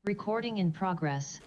Recording in progress.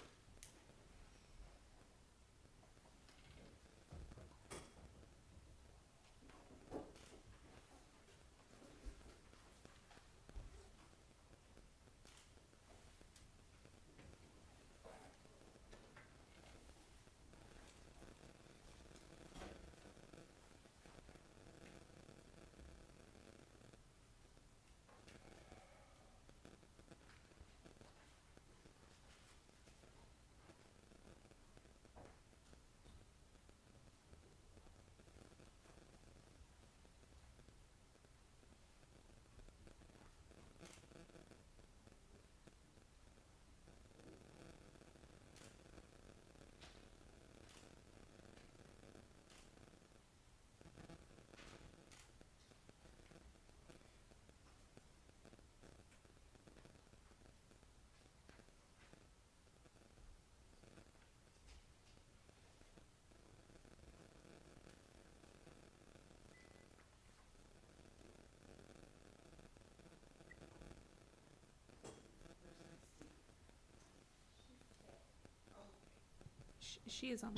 She is on.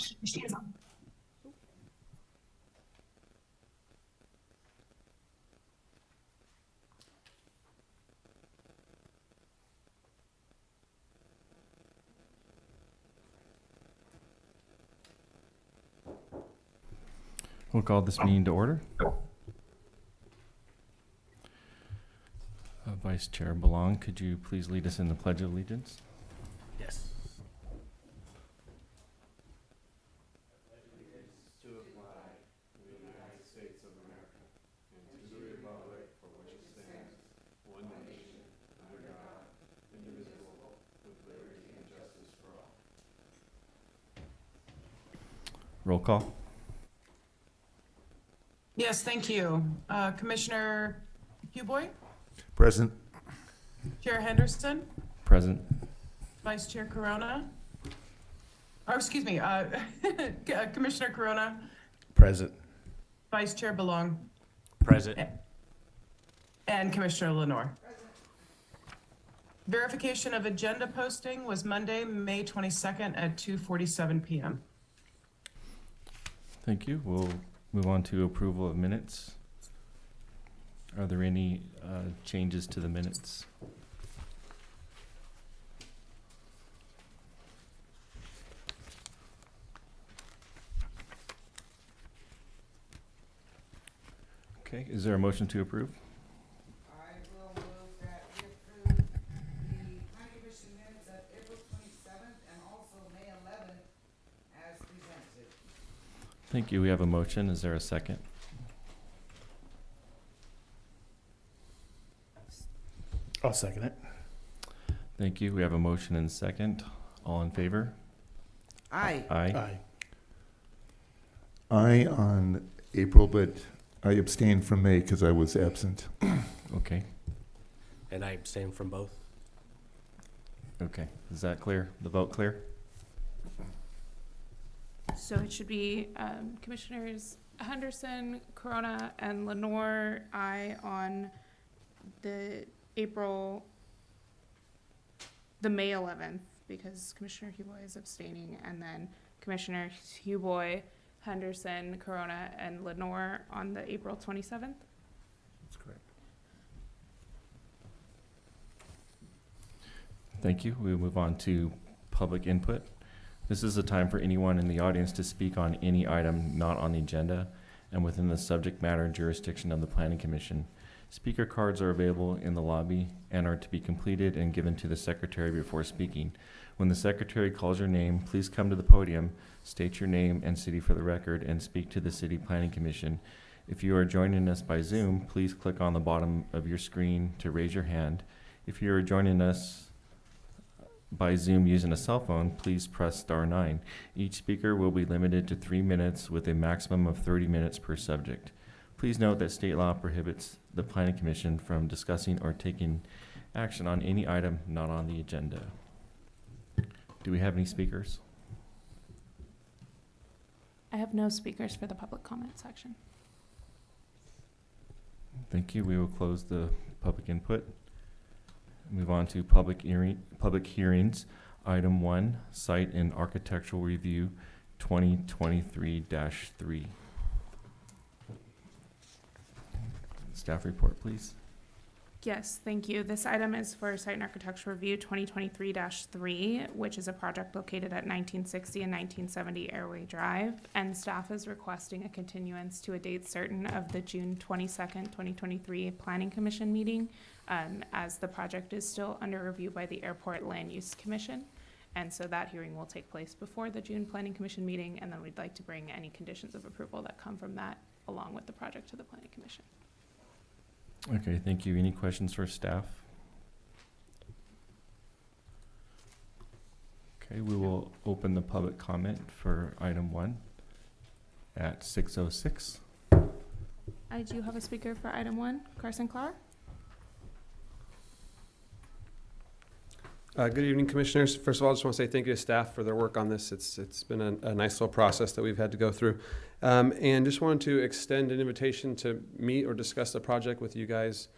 We'll call this meeting to order. Vice Chair Belong, could you please lead us in the Pledge of Allegiance? Yes. Roll call. Yes, thank you. Commissioner Huboy, Present. Chair Henderson, Present. Vice Chair Corona, or excuse me, Commissioner Corona, Present. Vice Chair Belong, Present. and Commissioner Lenore. Verification of agenda posting was Monday, May 22nd at 2:47 p.m. Thank you. We'll move on to approval of minutes. Are there any changes to the minutes? Okay, is there a motion to approve? I will move that we approve the planning commission minutes of April 27th and also May 11th as presented. Thank you. We have a motion. Is there a second? I'll second it. Thank you. We have a motion and second. All in favor? Aye. Aye. Aye. Aye on April, but I abstained from May because I was absent. Okay. And I abstain from both. Okay. Is that clear? The vote clear? So it should be Commissioners Henderson, Corona, and Lenore. Aye on the May 11th, because Commissioner Huboy is abstaining, and then Commissioner Huboy, Henderson, Corona, and Lenore on the April 27th. That's correct. Thank you. We'll move on to public input. This is a time for anyone in the audience to speak on any item not on the agenda and within the subject matter and jurisdiction of the Planning Commission. Speaker cards are available in the lobby and are to be completed and given to the secretary before speaking. When the secretary calls your name, please come to the podium, state your name and city for the record, and speak to the City Planning Commission. If you are joining us by Zoom, please click on the bottom of your screen to raise your hand. If you are joining us by Zoom using a cell phone, please press *9. Each speaker will be limited to 3 minutes with a maximum of 30 minutes per subject. Please note that state law prohibits the Planning Commission from discussing or taking action on any item not on the agenda. Do we have any speakers? I have no speakers for the public comment section. Thank you. We will close the public input. Move on to public hearings. Item 1, Site and Architectural Review 2023-3. Staff report, please. Yes, thank you. This item is for Site and Architectural Review 2023-3, which is a project located at 1960 and 1970 Airway Drive, and staff is requesting a continuance to a date certain of the June 22nd, 2023 Planning Commission meeting, as the project is still under review by the Airport Land Use Commission. And so that hearing will take place before the June Planning Commission meeting, and then we'd like to bring any conditions of approval that come from that along with the project to the Planning Commission. Okay, thank you. Any questions for staff? Okay, we will open the public comment for item 1 at 6:06. I do have a speaker for item 1, Carson Clark. Good evening, Commissioners. First of all, I just want to say thank you to staff for their work on this. It's been a nice little process that we've had to go through. And just wanted to extend an invitation to meet or discuss the project with you guys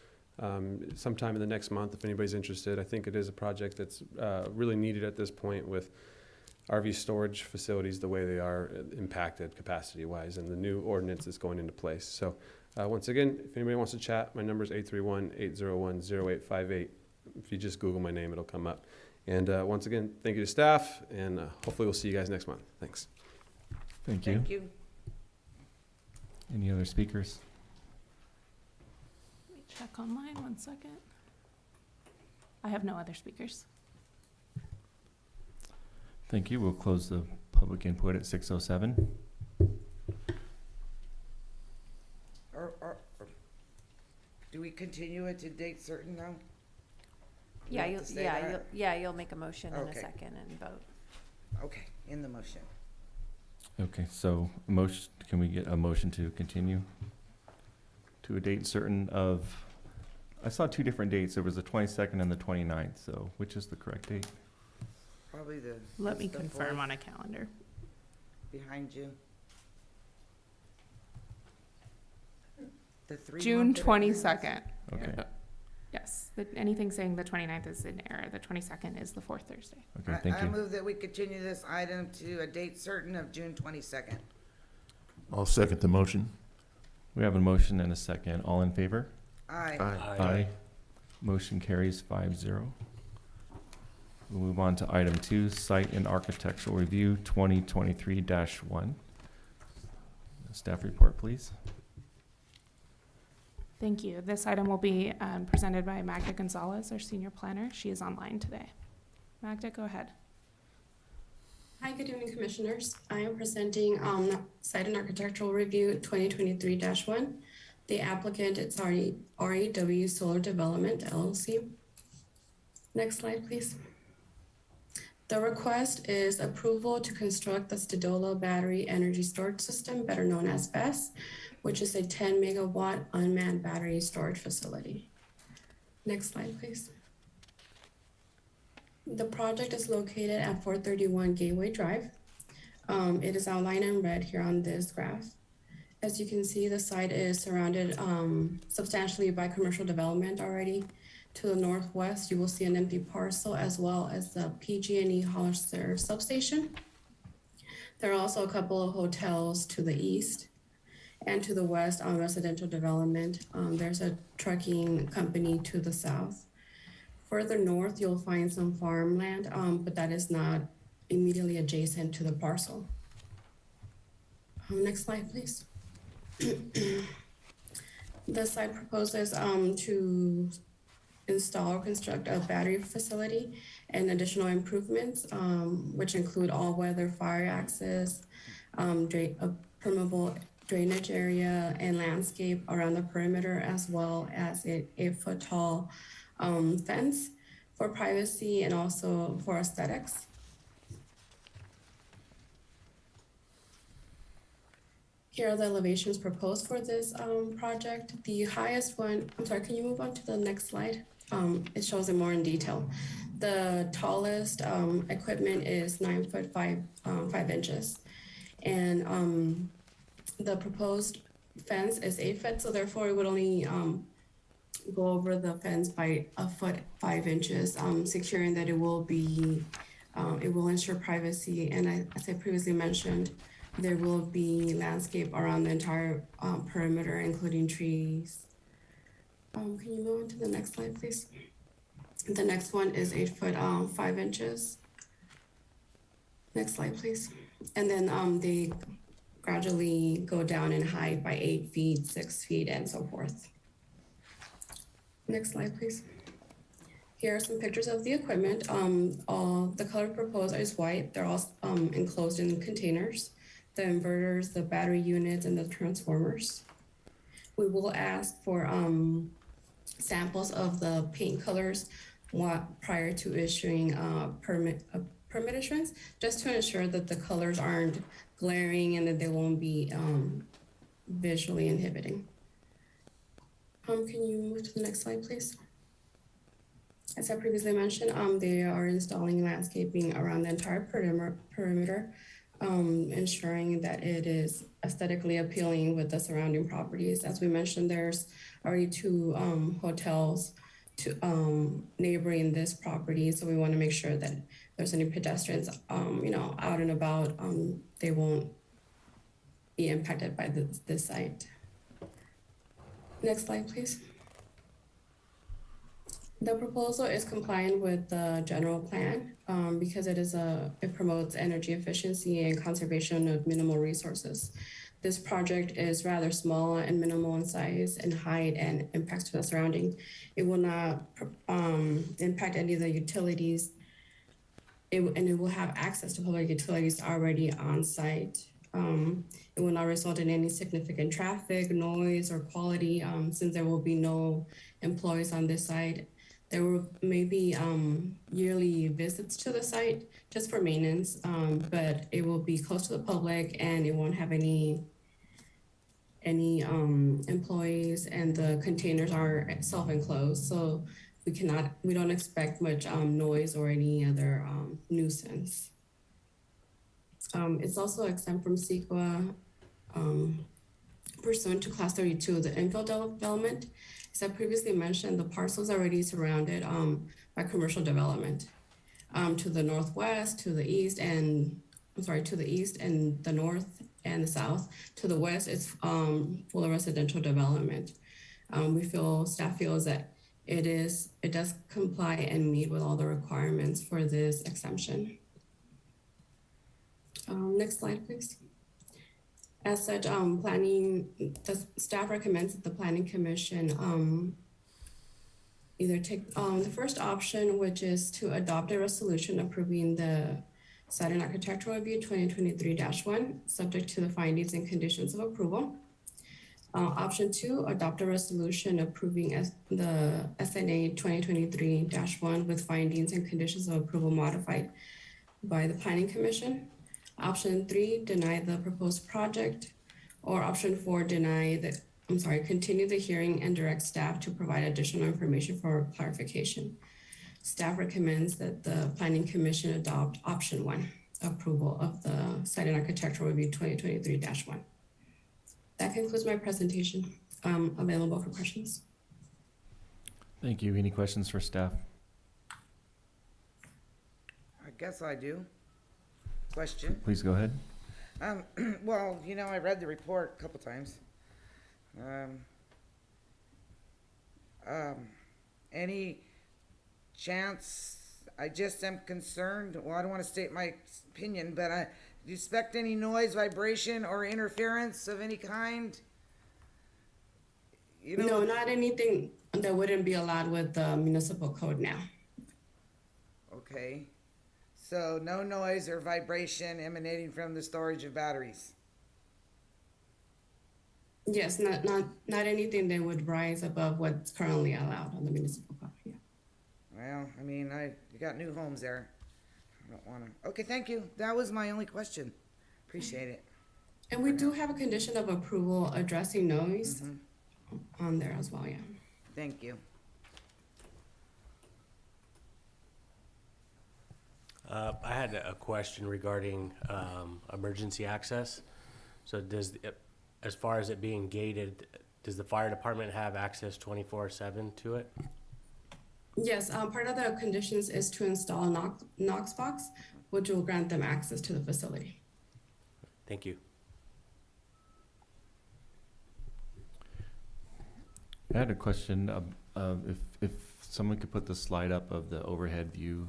sometime in the next month if anybody's interested. I think it is a project that's really needed at this point with RV storage facilities the way they are impacted capacity-wise and the new ordinance is going into place. So once again, if anybody wants to chat, my number is 831-801-0858. If you just Google my name, it'll come up. And once again, thank you to staff, and hopefully we'll see you guys next month. Thanks. Thank you. Thank you. Any other speakers? Let me check online 1 second. I have no other speakers. Thank you. We'll close the public input at 6:07. Or do we continue it to date certain now? We Yeah, have you'll, to say that? you'll make a motion in a Okay. second and vote. Okay, in the motion. Okay, so motion, can we get a motion to continue to a date certain of, I saw 2 different dates. There was the 22nd and the 29th, so which is the correct date? Probably the. Let me the confirm fourth on a calendar. Behind you. The 3 June month that it is? 22nd. Okay, Yes, anything saying the 29th is in error. The 22nd is the 4th Thursday. okay, thank I you. move that we continue this item to a date certain of June 22nd. I'll second the motion. We have a motion and a second. All in favor? Aye. Aye. Motion carries 5-0. We'll move on to item 2, Site and Architectural Review 2023-1. Staff report, please. Thank you. This item will be presented by Magda Gonzalez, our senior planner. She is online today. Magda, go ahead. Hi, good evening, Commissioners. I am presenting Site and Architectural Review 2023-1. The applicant is REW Solar Development, LLC. Next slide, please. The request is approval to construct the Statoil Battery Energy Storage System, better known as BESS, which is a 10 megawatt unmanned battery storage facility. Next slide, please. The project is located at 431 Gateway Drive. It is outlined in red here on this graph. As you can see, the site is surrounded substantially by commercial development already. To the northwest, you will see an empty parcel as well as the PG&E Hollister substation. There are also a couple of hotels to the east. And to the west on residential development, there's a trucking company to the south. Further north, you'll find some farmland, but that is not immediately adjacent to the parcel. Next slide, please. The site proposes to install or construct a battery facility and additional improvements, which include all-weather fire access, permeable drainage area and landscape around the perimeter, as well as an 8-foot tall fence for privacy and also for aesthetics. Here are the elevations proposed for this project. The highest one, I'm sorry, can you move on to the next slide? It shows it more in detail. The tallest equipment is 9 foot 5 inches. And the proposed fence is 8 foot, so therefore it would only go over the fence by 1 foot 5 inches, securing that it will ensure privacy. And as I previously mentioned, there will be landscape around the entire perimeter, including trees. Can you move on to the next slide, please? The next one is 8 foot 5 inches. Next slide, please. And then they gradually go down in height by 8 feet, 6 feet, and so forth. Next slide, please. Here are some pictures of the equipment. All the color proposed is white. They're all enclosed in containers. The inverters, the battery units, and the transformers. We will ask for samples of the paint colors prior to issuing permit issuance, just to ensure that the colors aren't glaring and that they won't be visually inhibiting. Can you move to the next slide, please? As I previously mentioned, they are installing landscaping around the entire perimeter, ensuring that it is aesthetically appealing with the surrounding properties. As we mentioned, there's already 2 hotels neighboring this property, so we want to make sure that if there's any pedestrians, out and about, they won't be impacted by this site. Next slide, please. The proposal is compliant with the general plan because it promotes energy efficiency and conservation of minimal resources. This project is rather small and minimal in size and height and impacts to the surrounding. It will not impact any of the utilities. And it will have access to public utilities already on site. It will not result in any significant traffic, noise, or quality since there will be no employees on this site. There will maybe yearly visits to the site just for maintenance, but it will be close to the public and it won't have any employees, and the containers are self-enclosed, so we don't expect much noise or any other nuisance. It's also exempt from CEQA pursuant to Class 32, the infill development. As I previously mentioned, the parcel is already surrounded by commercial development to the northwest, to the east, and the north and the south. To the west, it's full of residential development. Staff feels that it does comply and meet with all the requirements for this exemption. Next slide, please. As such, the staff recommends that the Planning Commission either take the first option, which is to adopt a resolution approving the Site and Architectural Review 2023-1, subject to the findings and conditions of approval. Option 2, adopt a resolution approving the SNA 2023-1 with findings and conditions of approval modified by the Planning Commission. Option 3, deny the proposed project, or option 4, continue the hearing and direct staff to provide additional information for clarification. Staff recommends that the Planning Commission adopt option 1, approval of the Site and Architectural Review 2023-1. That concludes my presentation. Available for questions. Thank you. Any questions for staff? I guess I do. Question. Please go ahead. Well, I read the report a couple times. Any chance, I just am concerned, well, I don't want to state my opinion, but do you expect any noise, vibration, or interference of any kind? No, not anything that wouldn't be allowed with the municipal code now. Okay. So no noise or vibration emanating from the storage of batteries? Yes, not anything that would rise above what's currently allowed on the municipal code. Yeah. Well, you got new homes there. I don't want to. Okay, thank you. That was my only question. Appreciate it. And we do have a condition of approval addressing noise on there as well. Yeah. Thank you. I had a question regarding emergency access. So as far as it being gated, does the fire department have access 24/7 to it? Yes, part of the conditions is to install a Knox box, which will grant them access to the facility. Thank you. I had a question, if someone could put the slide up of the overhead view.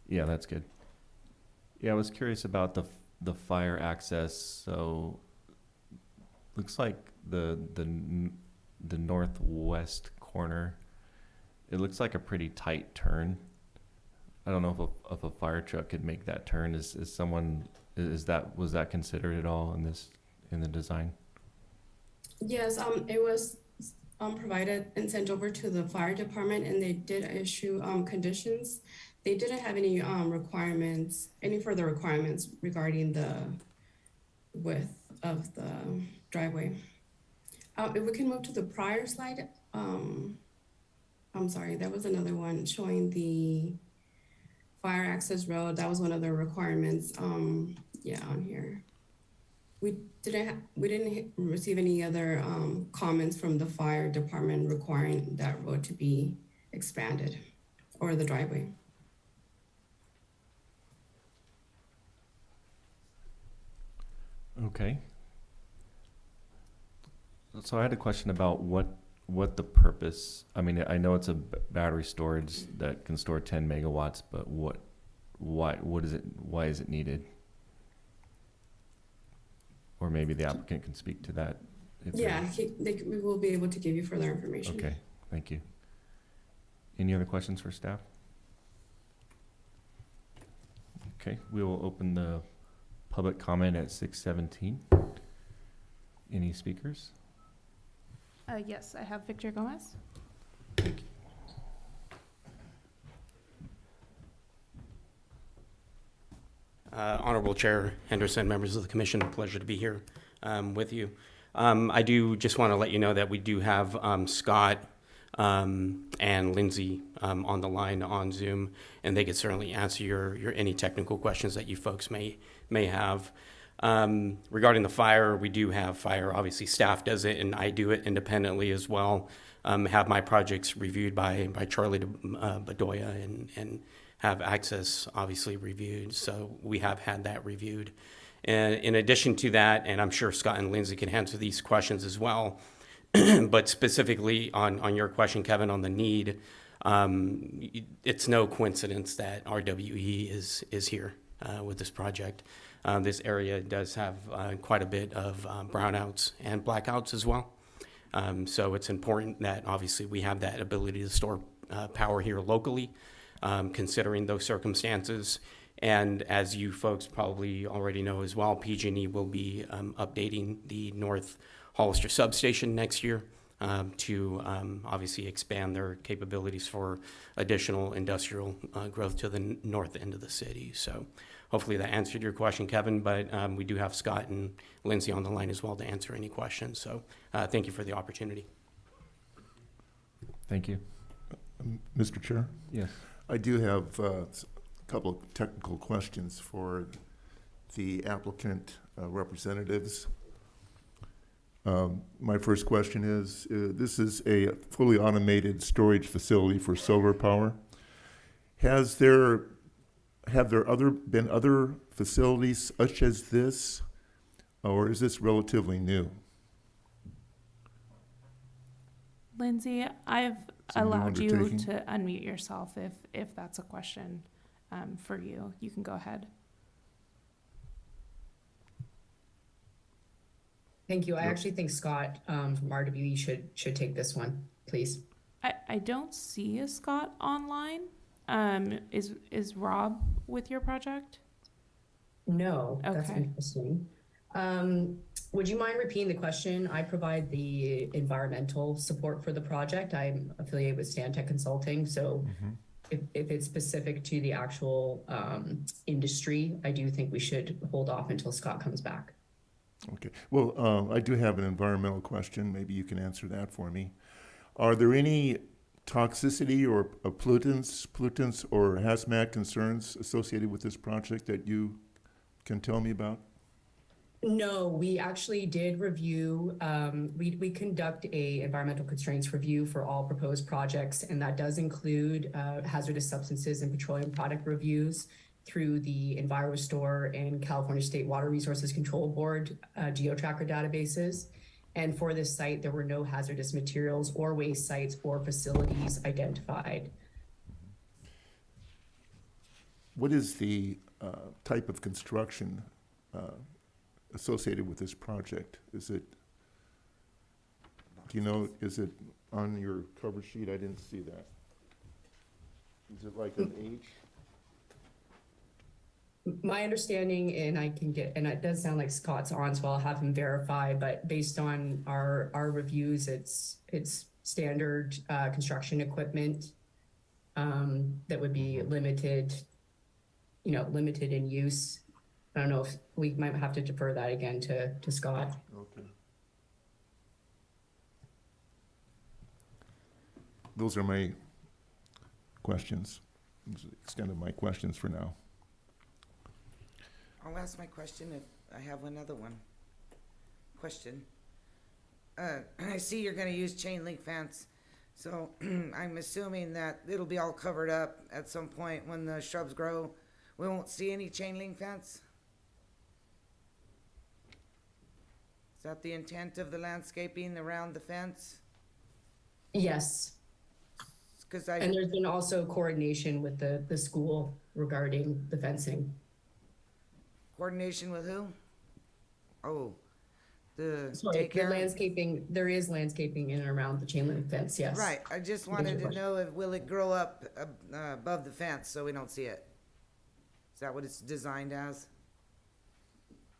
Yeah, that's good. Yeah, I was curious about the fire access, so looks like the northwest corner, it looks like a pretty tight turn. I don't know if a fire truck could make that turn. Was that considered at all in the design? Yes, it was provided and sent over to the fire department, and they did issue conditions. They didn't have any any further requirements regarding the width of the driveway. If we can move to the prior slide, I'm sorry, there was another one showing the fire access road. That was one of the requirements. Yeah, on here. We didn't receive any other comments from the fire department requiring that road to be expanded or the driveway. Okay. So I had a question about what the purpose, I mean, I know it's a battery storage that can store 10 megawatts, but why is it needed? Or maybe the applicant can speak to that. Yeah, we will be able to give you further information. Okay, thank you. Any other questions for staff? Okay, we will open the public comment at 6:17. Any speakers? Yes, I have Victor Gomez. Honorable Chair Henderson, members of the commission, pleasure to be here with you. I do just want to let you know that we do have Scott and Lindsay on the line on Zoom, and they could certainly answer your any technical questions that you folks may have. Regarding the fire, we do have fire. Obviously, staff does it, and I do it independently as well. Have my projects reviewed by Charlie Bedoya and have access obviously reviewed. So we have had that reviewed. And in addition to that, and I'm sure Scott and Lindsay can answer these questions as well, but specifically on your question, Kevin, on the need, it's no coincidence that RWE is here with this project. This area does have quite a bit of brownouts and blackouts as well. So it's important that obviously we have that ability to store power here locally, considering those circumstances. And as you folks probably already know as well, PG&E will be updating the North Hollister substation next year to obviously expand their capabilities for additional industrial growth to the north end of the city. So hopefully that answered your question, Kevin, but we do have Scott and Lindsay on the line as well to answer any questions. So thank you for the opportunity. Thank you. Mr. Chair? Yes. I do have a couple of technical questions for the applicant representatives. My first question is, this is a fully automated storage facility for solar power. Have there been other facilities such as this, or is this relatively new? Lindsay, I've It's a new allowed you undertaking. to unmute yourself if that's a question for you. You can go ahead. Thank you. I actually think Scott from RWE should take this one, please. I don't see a Scott online. Is Rob with your project? No, that's Okay. interesting. Would you mind repeating the question? I provide the environmental support for the project. I'm affiliated with Stantec Consulting, so if it's specific to the actual industry, I do think we should hold off until Scott comes back. Okay. Well, I do have an environmental question. Maybe you can answer that for me. Are there any toxicity or pollutants or hazmat concerns associated with this project that you can tell me about? No, we actually did review, we conduct a environmental constraints review for all proposed projects, and that does include hazardous substances and petroleum product reviews through the EnviroStore and California State Water Resources Control Board GeoTracker databases. And for this site, there were no hazardous materials or waste sites or facilities identified. What is the type of construction associated with this project? Is it, do you know, is it on your cover sheet? I didn't see that. Is it like an H? My understanding, and it does sound like Scott's on, so I'll have him verify, but based on our reviews, it's standard construction equipment that would be limited in use. I don't know if we might have to defer that again to Scott. Okay. Those are my questions. That's the extent of my questions for now. I'll ask my question if I have another one. Question. I see you're gonna use chain link fence, so I'm assuming that it'll be all covered up at some point when the shrubs grow. We won't see any chain link fence? Is that the intent of the landscaping around the fence? Yes, Cause and there's been also coordination with the school regarding the fencing. coordination with who? Oh, the Sorry, the daycare? landscaping, there is landscaping in and around the chain link fence, yes. Right, I just wanted to know if, will it grow up above the fence so we don't see it? Is that what it's designed as?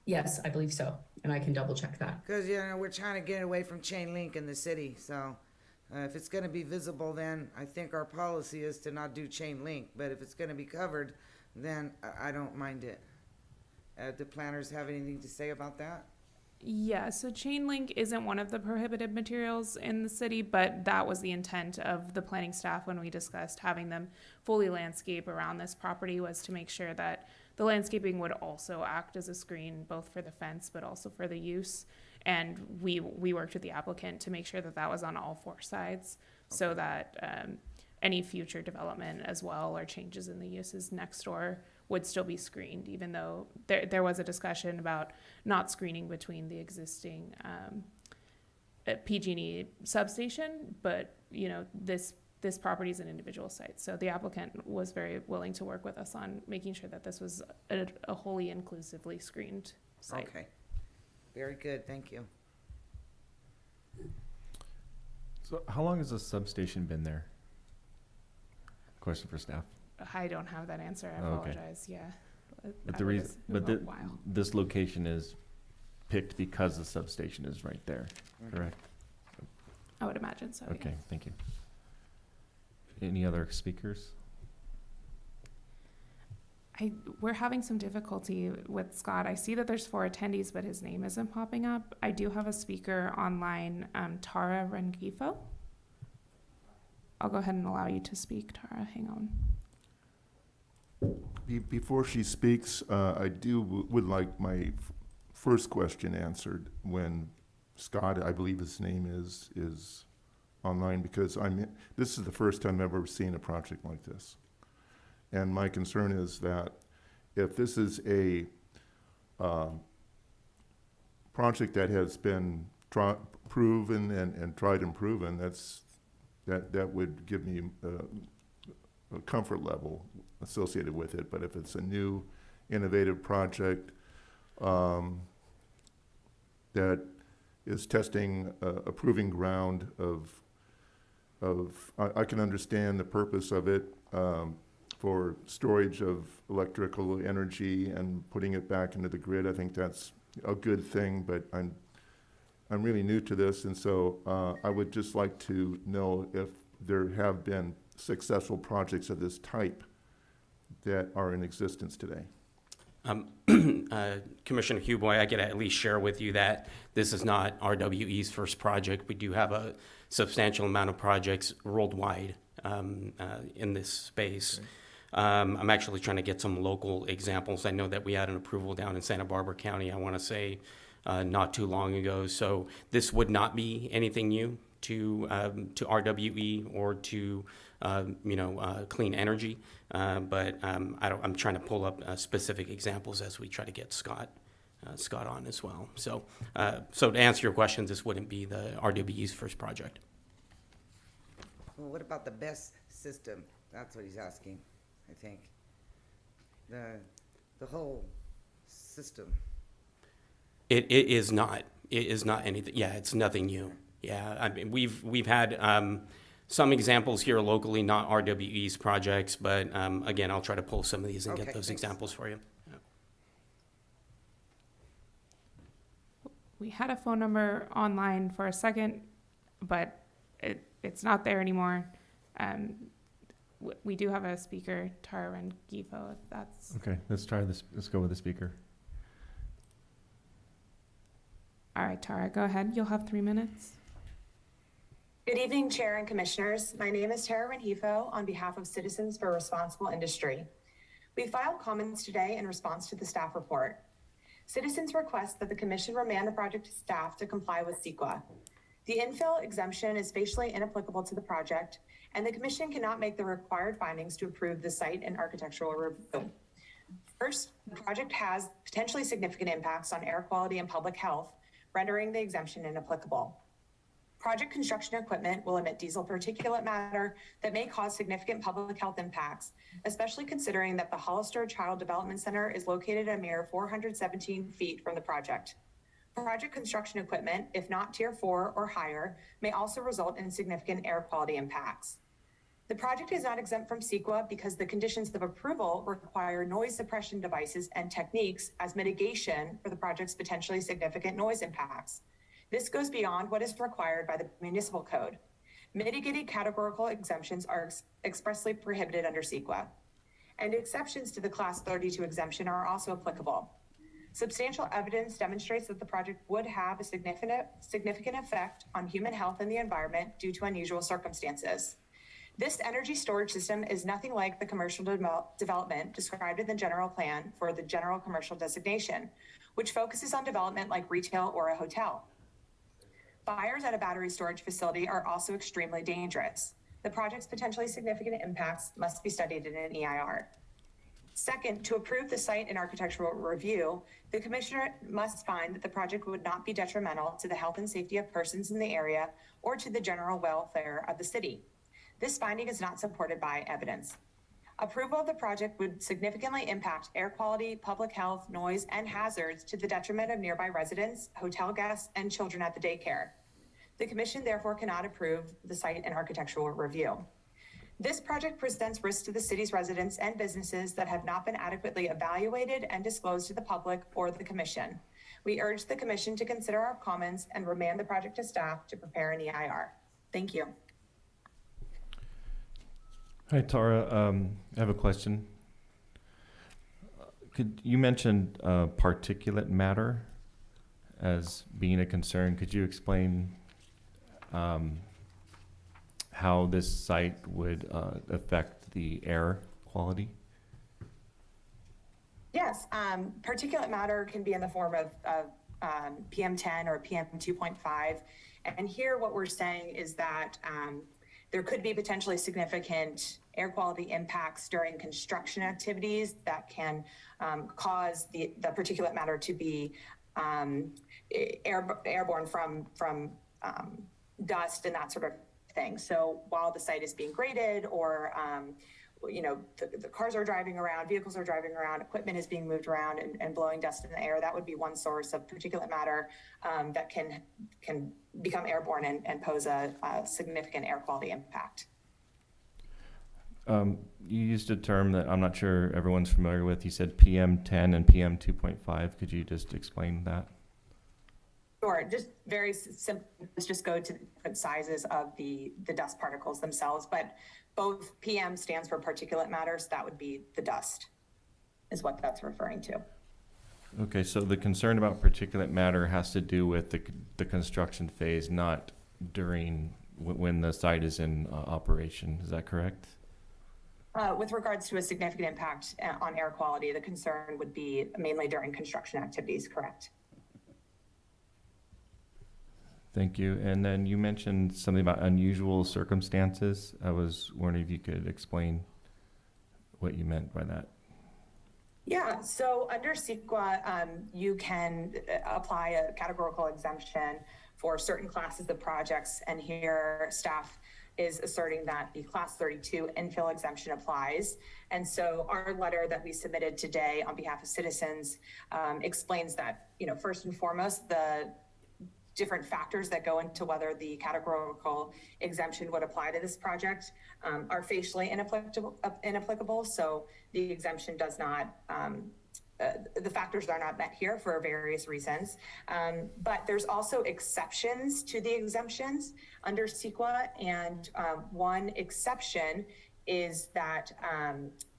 Yes, I believe so, and I can double check that. Cause we're trying to get away from chain link in the city, so if it's gonna be visible, then I think our policy is to not do chain link, but if it's gonna be covered, then I don't mind it. Do planners have anything to say about that? Yeah, so chain link isn't one of the prohibited materials in the city, but that was the intent of the planning staff when we discussed having them fully landscape around this property, was to make sure that the landscaping would also act as a screen, both for the fence but also for the use. And we worked with the applicant to make sure that that was on all four sides, so that any future development as well or changes in the uses next door would still be screened, even though there was a discussion about not screening between the existing PG&E substation, but this property is an individual site. So the applicant was very willing to work with us on making sure that this was a wholly inclusively screened site. Okay, very good, thank you. So how long has the substation been there? Question for staff. I don't have that answer. I Oh, okay. apologize. Yeah. But the reason, but a while. this location is picked because the substation is right there, correct? I would imagine so. Okay, Yes. thank you. Any other speakers? We're having some difficulty with Scott. I see that there's 4 attendees, but his name isn't popping up. I do have a speaker online, Tara Rengifo. I'll go ahead and allow you to speak, Tara. Hang on. Before she speaks, I would like my first question answered when Scott, I believe his name is online, because this is the first time I've ever seen a project like this. And my concern is that if this is a project that has been proven and tried and proven, that would give me a comfort level associated with it. But if it's a new, innovative project that is testing a proving ground I can understand the purpose of it for storage of electrical energy and putting it back into the grid. I think that's a good thing, but I'm really new to this, and so I would just like to know if there have been successful projects of this type that are in existence today. Commissioner Huboy, I could at least share with you that this is not RWE's first project. We do have a substantial amount of projects worldwide in this space. I'm actually trying to get some local examples. I know that we had an approval down in Santa Barbara County, I want to say, not too long ago. So this would not be anything new to RWE or to clean energy. But I'm trying to pull up specific examples as we try to get Scott on as well. So to answer your question, this wouldn't be the RWE's first project. Well, what about the best system? That's what he's asking, I think. The whole system. It is not. It is not anything. Yeah, it's nothing new. Yeah, I mean, we've had some examples here locally, not RWE's projects, but again, I'll try to pull some of these and Okay, get those thanks. examples for you. Yeah. We had a phone number online for a second, but it's not there anymore. We do have a speaker, Tara Rengifo, if that's, Okay, let's try this. Let's go with the speaker. all right, Tara, go ahead. You'll have 3 minutes. Good evening, Chair and Commissioners. My name is Tara Rengifo on behalf of Citizens for Responsible Industry. We filed comments today in response to the staff report. Citizens request that the Commission remand the project to staff to comply with CEQA. The infill exemption is facially inapplicable to the project, and the Commission cannot make the required findings to approve the site and architectural review. First, the project has potentially significant impacts on air quality and public health, rendering the exemption inapplicable. Project construction equipment will emit diesel particulate matter that may cause significant public health impacts, especially considering that the Hollister Child Development Center is located a mere 417 feet from the project. Project construction equipment, if not Tier 4 or higher, may also result in significant air quality impacts. The project is not exempt from CEQA because the conditions of approval require noise suppression devices and techniques as mitigation for the project's potentially significant noise impacts. This goes beyond what is required by the municipal code. Mitigated categorical exemptions are expressly prohibited under CEQA, and exceptions to the Class 32 exemption are also applicable. Substantial evidence demonstrates that the project would have a significant effect on human health and the environment due to unusual circumstances. This energy storage system is nothing like the commercial development described in the general plan for the general commercial designation, which focuses on development like retail or a hotel. Fires at a battery storage facility are also extremely dangerous. The project's potentially significant impacts must be studied in an EIR. Second, to approve the site and architectural review, the Commissioner must find that the project would not be detrimental to the health and safety of persons in the area or to the general welfare of the city. This finding is not supported by evidence. Approval of the project would significantly impact air quality, public health, noise, and hazards to the detriment of nearby residents, hotel guests, and children at the daycare. The Commission therefore cannot approve the site and architectural review. This project presents risks to the city's residents and businesses that have not been adequately evaluated and disclosed to the public or the Commission. We urge the Commission to consider our comments and remand the project to staff to prepare an EIR. Thank you. Hi, Tara. I have a question. You mentioned particulate matter as being a concern. Could you explain how this site would affect the air quality? Yes, particulate matter can be in the form of PM10 or PM2.5. And here what we're saying is that there could be potentially significant air quality impacts during construction activities that can cause the particulate matter to be airborne from dust and that sort of thing. So while the site is being graded or the cars are driving around, vehicles are driving around, equipment is being moved around and blowing dust in the air, that would be one source of particulate matter that can become airborne and pose a significant air quality impact. You used a term that I'm not sure everyone's familiar with. You said PM10 and PM2.5. Could you just explain that? Sure, just very simple, let's just go to the different sizes of the dust particles themselves, but both PM stands for particulate matter, so that would be the dust, is what that's referring to. Okay, so the concern about particulate matter has to do with the construction phase, not during when the site is in operation. Is that correct? With regards to a significant impact on air quality, the concern would be mainly during construction activities, correct? Thank you. And then you mentioned something about unusual circumstances. I was wondering if you could explain what you meant by that. Yeah, so under CEQA, you can apply a categorical exemption for certain classes of projects, and here staff is asserting that the Class 32 infill exemption applies. And so our letter that we submitted today on behalf of citizens explains that, first and foremost, the different factors that go into whether the categorical exemption would apply to this project are facially inapplicable. So the exemption does not, the factors are not met here for various reasons. But there's also exceptions to the exemptions under CEQA. And one exception is that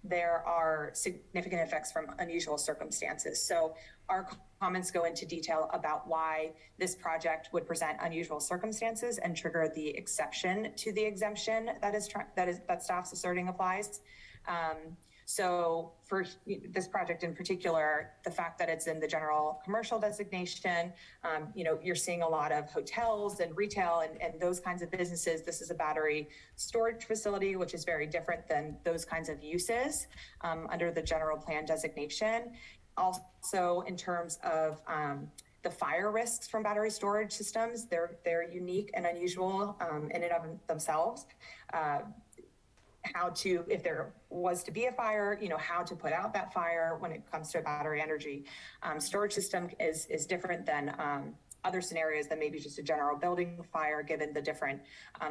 there are significant effects from unusual circumstances. So our comments go into detail about why this project would present unusual circumstances and trigger the exception to the exemption that staff's asserting applies. So for this project in particular, the fact that it's in the general commercial designation, you're seeing a lot of hotels and retail and those kinds of businesses. This is a battery storage facility, which is very different than those kinds of uses under the general plan designation. Also, in terms of the fire risks from battery storage systems, they're unique and unusual in and of themselves. If there was to be a fire, how to put out that fire when it comes to a battery energy storage system is different than other scenarios than maybe just a general building fire, given the different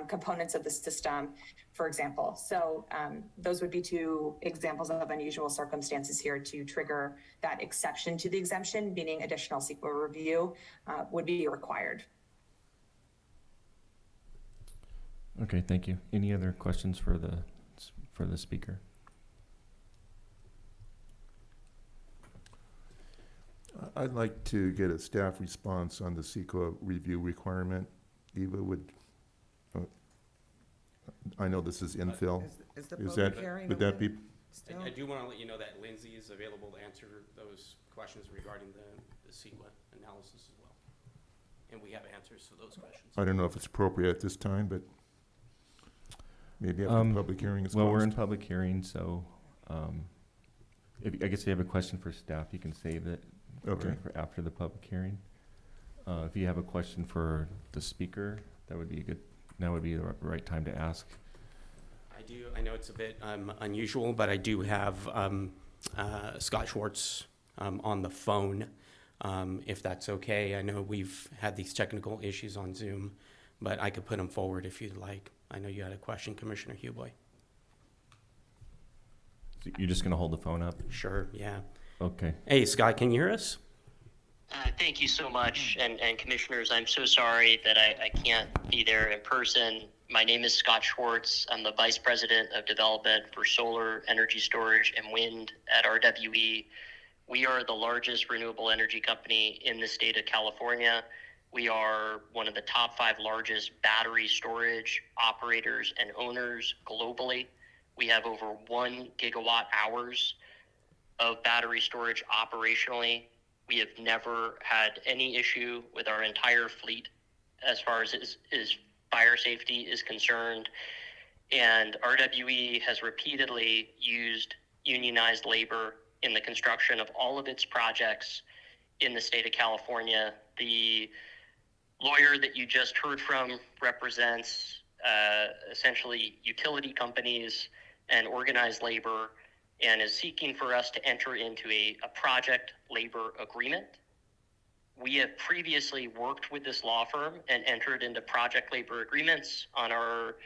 components of the system, for example. So those would be two examples of unusual circumstances here to trigger that exception to the exemption, meaning additional CEQA review would be required. Okay, thank you. Any other questions for the speaker? I'd like to get a staff response on the CEQA review requirement. Eva I know this is infill. Is the Is public that, hearing would that be, open still? I do want to let you know that Lindsay is available to answer those questions regarding the CEQA analysis as well. And we have answers to those questions. I don't know if it's appropriate at this time, but maybe after the public hearing is closed. Well, we're in public hearing, so I guess if you have a question for staff, you can save it for after the public hearing. If you have a question for the speaker, that would be the right time to ask. I do. I know it's a bit unusual, but I do have Scott Schwartz on the phone, if that's okay. I know we've had these technical issues on Zoom, but I could put him forward if you'd like. I know you had a question, Commissioner Huboy. So you're just going to hold the phone up? Sure, yeah. Okay. Hey, Scott, can you hear us? Thank you so much. And commissioners, I'm so sorry that I can't be there in person. My name is Scott Schwartz. I'm the Vice President of Development for Solar, Energy Storage, and Wind at RWE. We are the largest renewable energy company in the state of California. We are one of the top 5 largest battery storage operators and owners globally. We have over 1 gigawatt hours of battery storage operationally. We have never had any issue with our entire fleet as far as fire safety is concerned. And RWE has repeatedly used unionized labor in the construction of all of its projects in the state of California. The lawyer that you just heard from represents essentially utility companies and organized labor, and is seeking for us to enter into a project labor agreement. We have previously worked with this law firm and entered into project labor agreements on our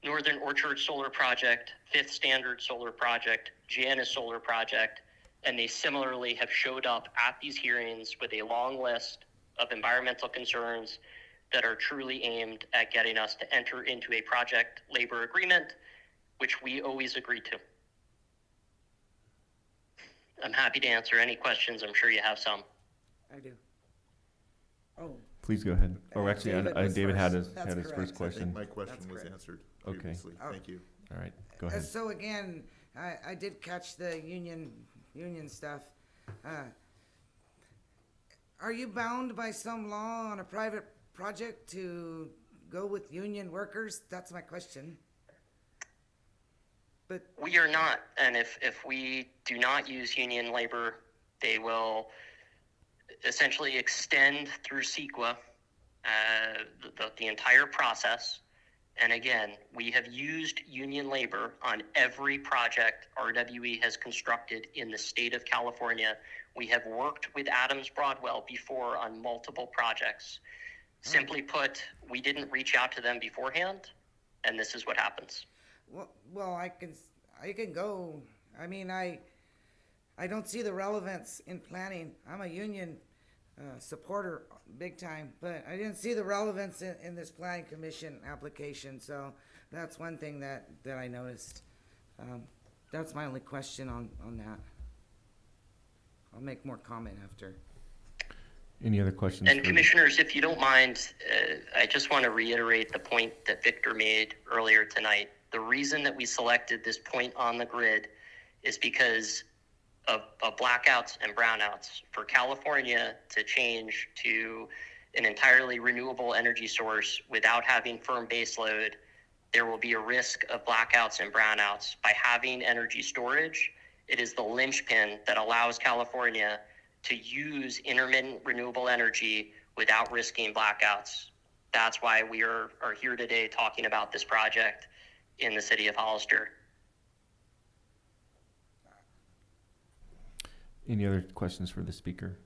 Northern Orchard Solar Project, Fifth Standard Solar Project, Janus Solar Project, and they similarly have showed up at these hearings with a long list of environmental concerns that are truly aimed at getting us to enter into a project labor agreement, which we always agree to. I'm happy to answer any questions. I'm sure you have some. I do. Oh. Please go ahead. Oh, actually, David had his That's first correct. question. My question was answered previously. Okay. Thank you. All right, go ahead. So again, I did catch the union stuff. Are you bound by some law on a private project to go with union workers? That's my question. But We are not, and if we do not use union labor, they will essentially extend through CEQA the entire process. And again, we have used union labor on every project RWE has constructed in the state of California. We have worked with Adams Broadwell before on multiple projects. Simply put, we didn't reach out to them beforehand, and this is what happens. well, I can go. I mean, I don't see the relevance in planning. I'm a union supporter big time, but I didn't see the relevance in this planning commission application. So that's one thing that I noticed. That's my only question on that. I'll make more comment after. Any other questions? And commissioners, if you don't mind, I just want to reiterate the point that Victor made earlier tonight. The reason that we selected this point on the grid is because of blackouts and brownouts. For California to change to an entirely renewable energy source without having firm baseload, there will be a risk of blackouts and brownouts. By having energy storage, it is the linchpin that allows California to use intermittent renewable energy without risking blackouts. That's why we are here today talking about this project in the city of Hollister. Any other questions for the speaker?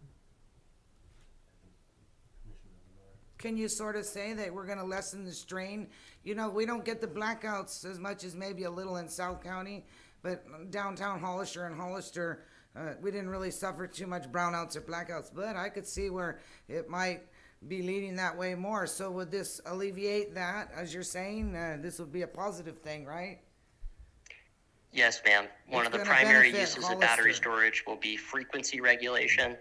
Can you sort of say that we're gonna lessen the strain? You know, we don't get the blackouts as much as maybe a little in South County, but downtown Hollister and Hollister, we didn't really suffer too much brownouts or blackouts, but I could see where it might be leading that way more. So would this alleviate that, as you're saying? This would be a positive thing, right? Yes, ma'am. One of the primary uses of battery storage will be frequency regulation,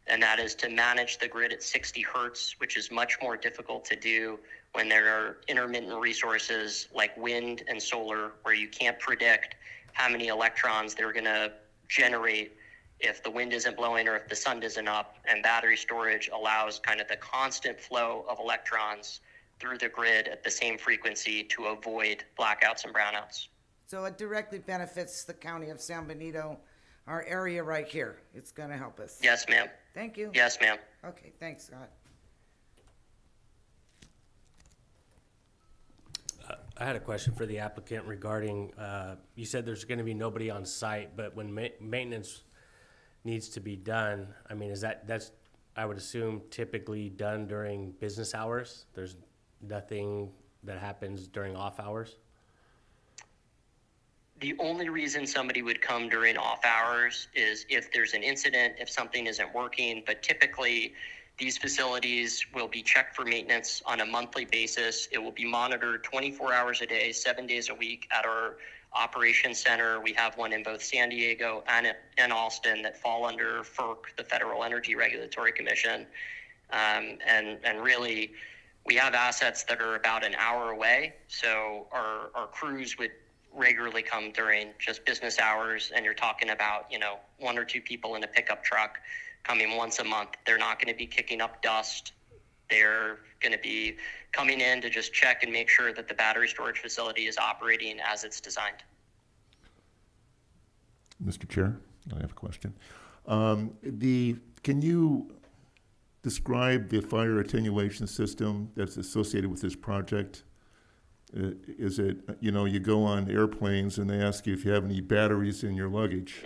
and that is to manage the grid at 60 hertz, which is much more difficult to do when there are intermittent resources like wind and solar, where you can't predict how many electrons they're going to generate if the wind isn't blowing or if the sun isn't up. And battery storage allows kind of the constant flow of electrons through the grid at the same frequency to avoid blackouts and brownouts. So it directly benefits the county of San Benito, our area right here. It's gonna help us. Yes, ma'am. Thank you. Yes, ma'am. Okay, thanks, Scott. I had a question for the applicant regarding, you said there's gonna be nobody on site, but when maintenance needs to be done, I mean, that's, I would assume, typically done during business hours? There's nothing that happens during off hours? The only reason somebody would come during off hours is if there's an incident, if something isn't working, but typically these facilities will be checked for maintenance on a monthly basis. It will be monitored 24 hours a day, 7 days a week at our operations center. We have one in both San Diego and Austin that fall under FERC, the Federal Energy Regulatory Commission. And really, we have assets that are about an hour away. So our crews would regularly come during just business hours, and you're talking about, you know, 1 or 2 people in a pickup truck coming once a month. They're not going to be kicking up dust. They're going to be coming in to just check and make sure that the battery storage facility is operating as it's designed. Mr. Chair, I have a question. Can you describe the fire attenuation system that's associated with this project? Is it, you know, you go on airplanes and they ask you if you have any batteries in your luggage.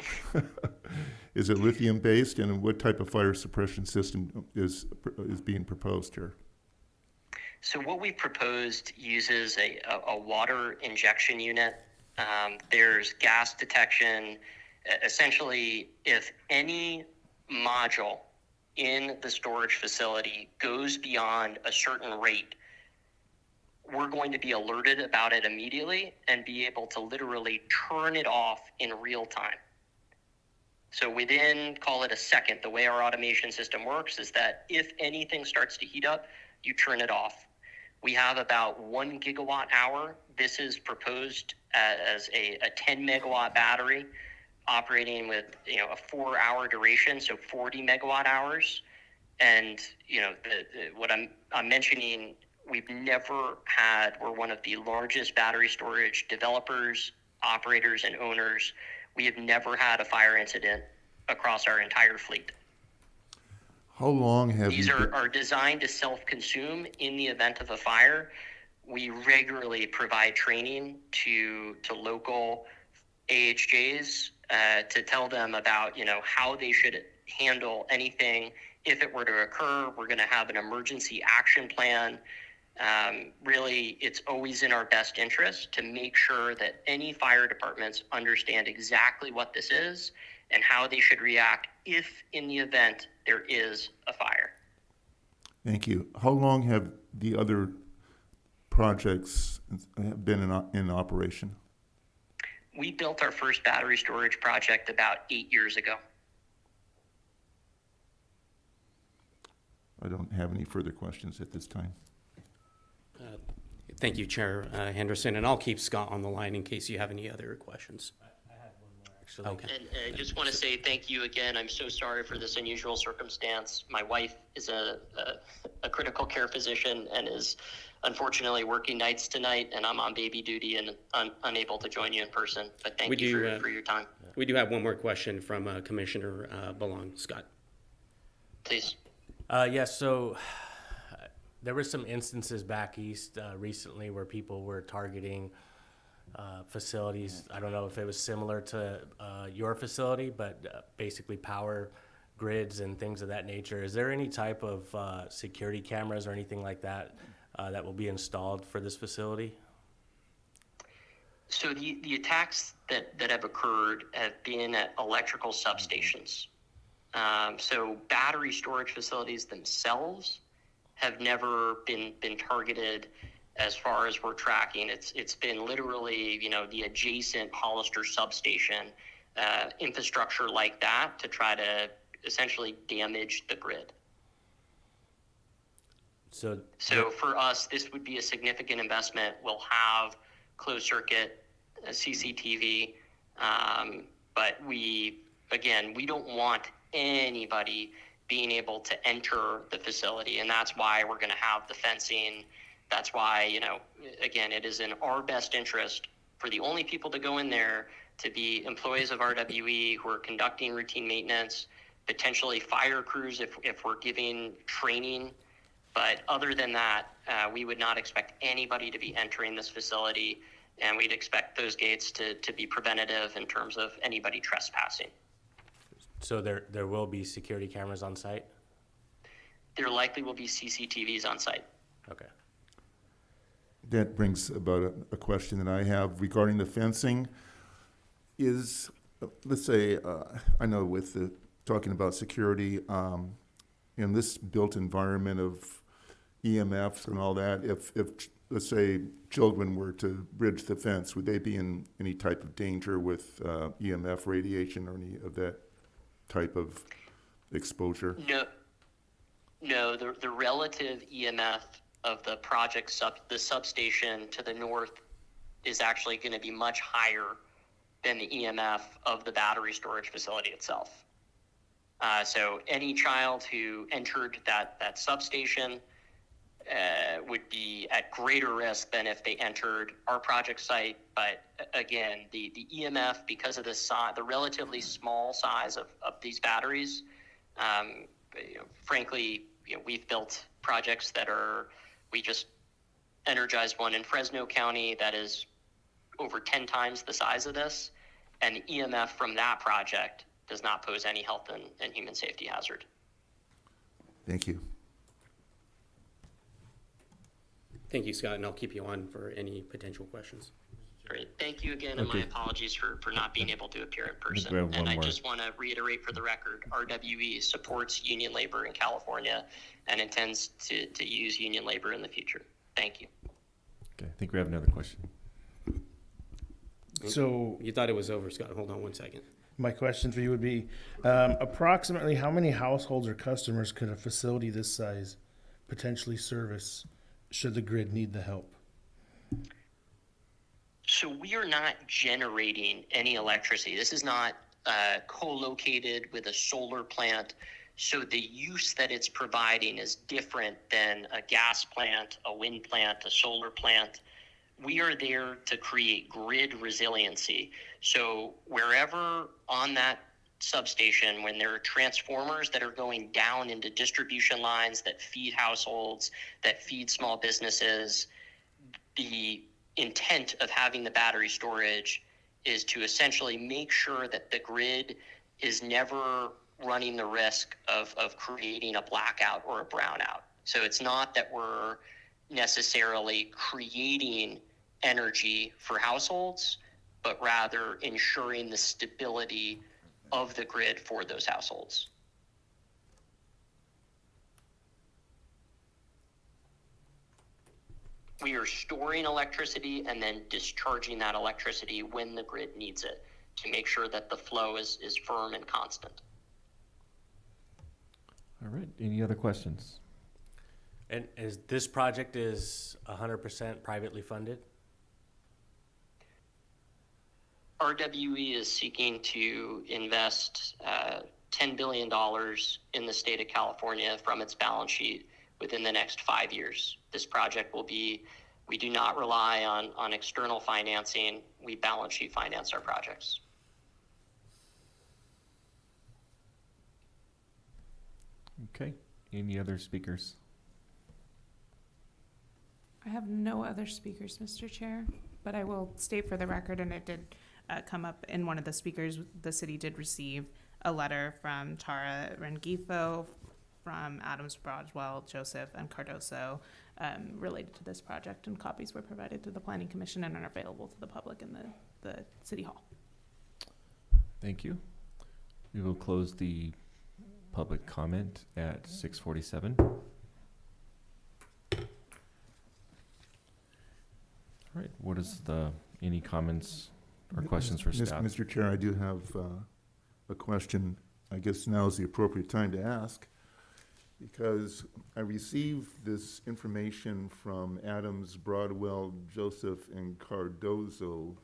Is it lithium based, and what type of fire suppression system is being proposed here? So what we proposed uses a water injection unit. There's gas detection. Essentially, if any module in the storage facility goes beyond a certain rate, we're going to be alerted about it immediately and be able to literally turn it off in real time. So within, call it a second, the way our automation system works is that if anything starts to heat up, you turn it off. We have about 1 gigawatt hour. This is proposed as a 10 megawatt battery operating with, a 4-hour duration, so 40 megawatt hours. And, what I'm mentioning, we're one of the largest battery storage developers, operators, and owners. We have never had a fire incident across our entire fleet. How long have These you been, are designed to self-consume in the event of a fire. We regularly provide training to local AHJs to tell them about, how they should handle anything if it were to occur. We're going to have an emergency action plan. Really, it's always in our best interest to make sure that any fire departments understand exactly what this is and how they should react if in the event there is a fire. thank you. How long have the other projects been in operation? We built our first battery storage project about 8 years ago. I don't have any further questions at this time. Thank you, Chair Henderson, and I'll keep Scott on the line in case you have any other questions. I had one more, actually. Okay. And I just want to say thank you again. I'm so sorry for this unusual circumstance. My wife is a critical care physician and is unfortunately working nights tonight, and I'm on baby duty and unable to join you in person. But thank you for your time. We do have one more question from Commissioner Belong. Scott. Please. Yes, so there were some instances back east recently where people were targeting facilities. I don't know if it was similar to your facility, but basically power grids and things of that nature. Is there any type of security cameras or anything like that that will be installed for this facility? So the attacks that have occurred have been at electrical substations. So battery storage facilities themselves have never been targeted as far as we're tracking. It's been literally, the adjacent Hollister substation infrastructure like that to try to essentially damage the grid. So for us, this would be a significant investment. We'll have closed circuit CCTV, but we don't want anybody being able to enter the facility, and that's why we're going to have the fencing. That's why, again, it is in our best interest for the only people to go in there to be employees of RWE who are conducting routine maintenance, potentially fire crews if we're giving training. But other than that, we would not expect anybody to be entering this facility, and we'd expect those gates to be preventative in terms of anybody trespassing. So there will be security cameras on site? There likely will be CCTVs on site. Okay. That brings about a question that I have regarding the fencing. Is, let's say, I know with talking about security, in this built environment of EMFs and all that, if let's say children were to bridge the fence, would they be in any type of danger with EMF radiation or any of that type of exposure? No, the relative EMF of the project the substation to the north is actually going to be much higher than the EMF of the battery storage facility itself. So any child who entered that substation would be at greater risk than if they entered our project site. But again, the EMF, because of the relatively small size of these batteries, frankly, we've built projects we just energized one in Fresno County that is over 10 times the size of this, and the EMF from that project does not pose any health and human safety hazard. Thank you. Thank you, Scott, and I'll keep you on for any potential questions. Great. Thank you again, and my apologies for not being able to appear in person. we have one And I more. just want to reiterate for the record, RWE supports union labor in California and intends to use union labor in the future. Thank you. Okay, I think we have another question. So You thought it was over, Scott. Hold on one second. my question for you would be, approximately how many households or customers could a facility this size potentially service should the grid need the help? So we are not generating any electricity. This is not co-located with a solar plant. So the use that it's providing is different than a gas plant, a wind plant, a solar plant. We are there to create grid resiliency. So wherever on that substation, when there are transformers that are going down into distribution lines that feed households, that feed small businesses, the intent of having the battery storage is to essentially make sure that the grid is never running the risk of creating a blackout or a brownout. So it's not that we're necessarily creating energy for households, but rather ensuring the stability of the grid for those households. We are storing electricity and then discharging that electricity when the grid needs it to make sure that the flow is firm and constant. All right, any other questions? And is this project is 100% privately funded? RWE is seeking to invest $10 billion in the state of California from its balance sheet within the next 5 years. This project will be, we do not rely on external financing. We balance sheet finance our projects. Okay, any other speakers? I have no other speakers, Mr. Chair, but I will state for the record, and it did come up in one of the speakers, the city did receive a letter from Tara Rengifo, from Adams, Broadwell, Joseph, and Cardoso related to this project, and copies were provided to the Planning Commission and are available to the public in the City Hall. Thank you. We will close the public comment at 6:47. All right, what is any comments or questions for staff? Mr. Chair, I do have a question. I guess now is the appropriate time to ask, because I received this information from Adams, Broadwell, Joseph, and Cardozo,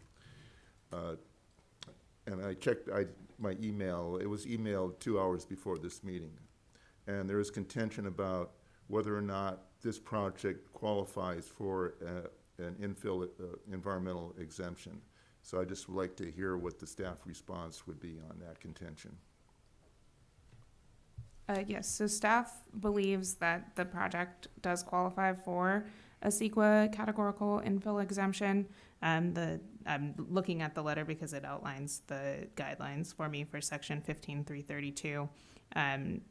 and I checked my email. It was emailed 2 hours before this meeting, and there is contention about whether or not this project qualifies for an infill environmental exemption. So I just would like to hear what the staff response would be on that contention. Yes, so staff believes that the project does qualify for a CEQA categorical infill exemption. I'm looking at the letter because it outlines the guidelines for me for section 15.332.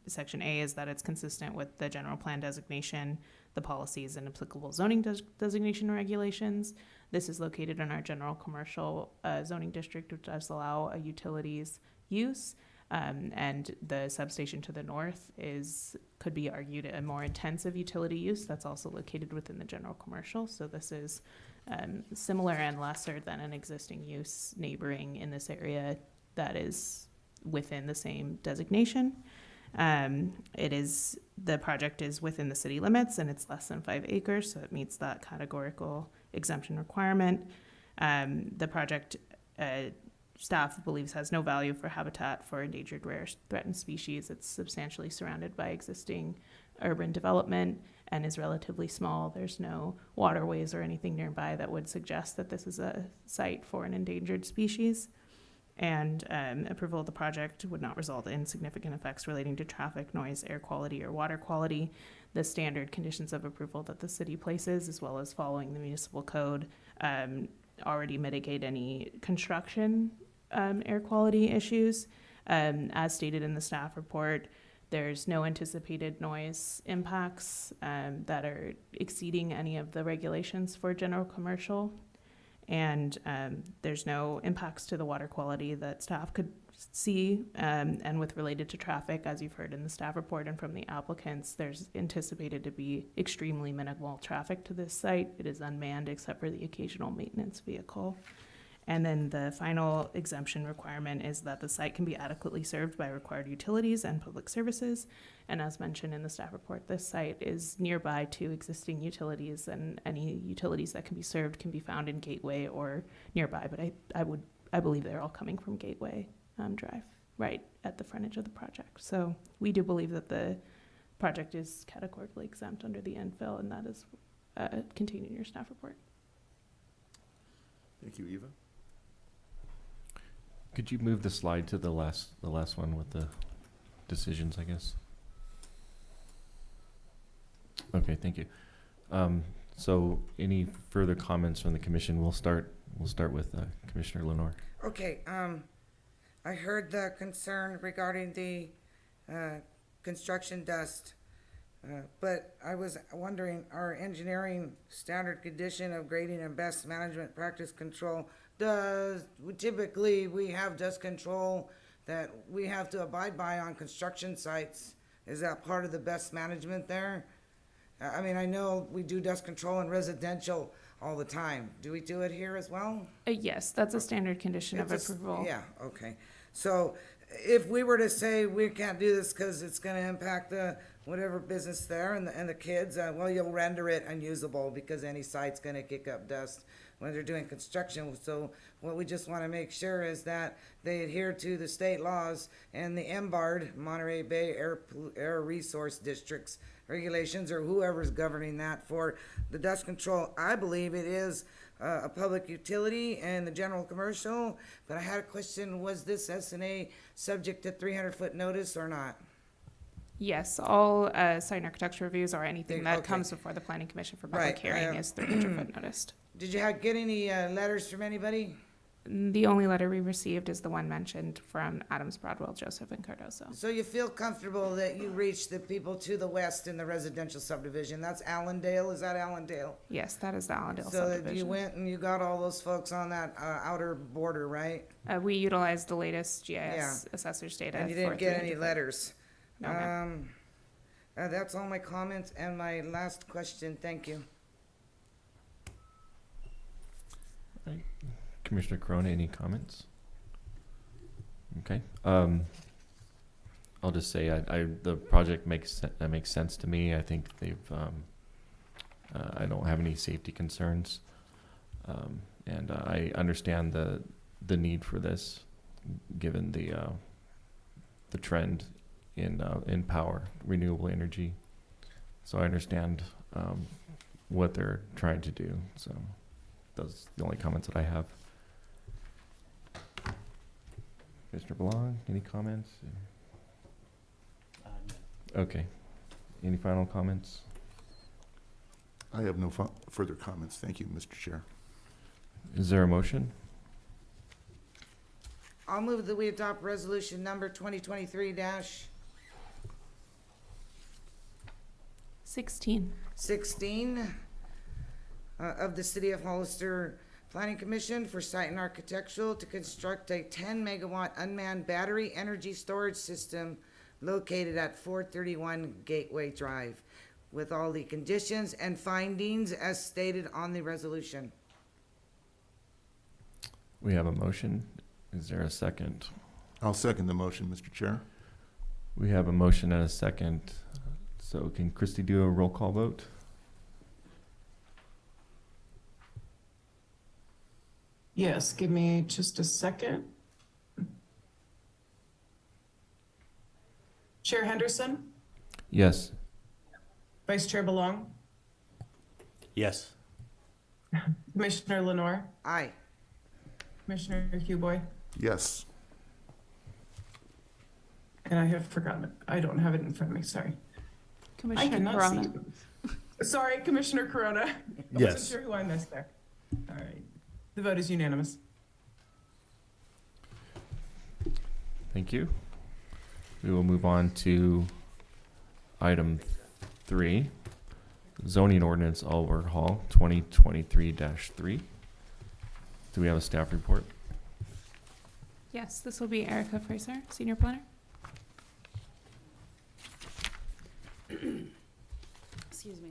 Section A is that it's consistent with the general plan designation, the policies and applicable zoning designation regulations. This is located in our general commercial zoning district, which does allow a utilities use. And the substation to the north could be argued a more intensive utility use that's also located within the general commercial. So this is similar and lesser than an existing use neighboring in this area that is within the same designation. The project is within the city limits and it's less than 5 acres, so it meets that categorical exemption requirement. The project staff believes has no value for habitat for endangered, rare, threatened species. It's substantially surrounded by existing urban development and is relatively small. There's no waterways or anything nearby that would suggest that this is a site for an endangered species. And approval of the project would not result in significant effects relating to traffic, noise, air quality, or water quality. The standard conditions of approval that the city places, as well as following the municipal code, already mitigate any construction air quality issues. As stated in the staff report, there's no anticipated noise impacts that are exceeding any of the regulations for general commercial. And there's no impacts to the water quality that staff could see. And with related to traffic, as you've heard in the staff report and from the applicants, there's anticipated to be extremely minimal traffic to this site. It is unmanned except for the occasional maintenance vehicle. And then the final exemption requirement is that the site can be adequately served by required utilities and public services. And as mentioned in the staff report, this site is nearby to existing utilities, and any utilities that can be served can be found in Gateway or nearby. But I believe they're all coming from Gateway Drive, right at the frontage of the project. So we do believe that the project is categorically exempt under the infill, and that is contained in your staff report. Thank you, Eva. Could you move the slide to the last one with the decisions, I guess? Okay, thank you. So any further comments from the commission? We'll start with Commissioner Lenore. Okay, I heard the concern regarding the construction dust, but I was wondering, our engineering standard condition of grading and best management practice control, typically we have dust control that we have to abide by on construction sites. Is that part of the best management there? I mean, I know we do dust control in residential all the time. Do we do it here as well? Yes, that's a standard condition of approval. Yeah, okay. So if we were to say we can't do this because it's going to impact the whatever business there and the kids, well, you'll render it unusable because any site's going to kick up dust when they're doing construction. So what we just want to make sure is that they adhere to the state laws and the MBARD, Monterey Bay Air Resource District's regulations, or whoever's governing that for the dust control. I believe it is a public utility and the general commercial, but I had a question, was this SNA subject to 300-foot notice or not? Yes, all site and architecture reviews or anything that Okay. comes before the planning commission for public Right, hearing is 300-foot noticed. Did you get any letters from anybody? The only letter we received is the one mentioned from Adams, Broadwell, Joseph, and Cardoso. So you feel comfortable that you reached the people to the west in the residential subdivision? That's Allendale, is that Allendale? Yes, that is the Allendale So that subdivision. you went and you got all those folks on that outer border, right? We utilized the latest GIS assessor's data. And you for didn't get 300 any foot. letters? No, ma'am. That's all my comments and my last question, thank you. Commissioner Corona, any comments? Okay. I'll just say the project makes sense to me. I think they've I don't have any safety concerns, and I understand the need for this, given the trend in power, renewable energy. So I understand what they're trying to do. So those are the only comments that I have. Mr. Belong, any comments? Okay. Any final comments? I have no further comments. Thank you, Mr. Chair. Is there a motion? I'll move that we adopt resolution number 2023-16 of the City of Hollister Planning Commission for Site and Architectural to construct a 10-megawatt unmanned battery energy storage system located at 431 Gateway Drive, with all the conditions and findings as stated on the resolution. We have a motion. Is there a second? I'll second the motion, Mr. Chair. We have a motion and a second. So can Christy do a roll call vote? Yes, give me just a second. Chair Henderson, Yes. Vice Chair Belong, Yes. Commissioner Lenore, Aye. Commissioner Huboy, Yes. and I have forgotten it. I don't have it in front of me, sorry. I Commissioner cannot Corona. see. Sorry, Commissioner Corona. I Yes. wasn't sure who I missed there. All right. The vote is unanimous. Thank you. We will move on to item 3, zoning ordinance overhaul 2023-3. Do we have a staff report? Yes, this will be Erica Fraser, Senior Planner. Excuse me.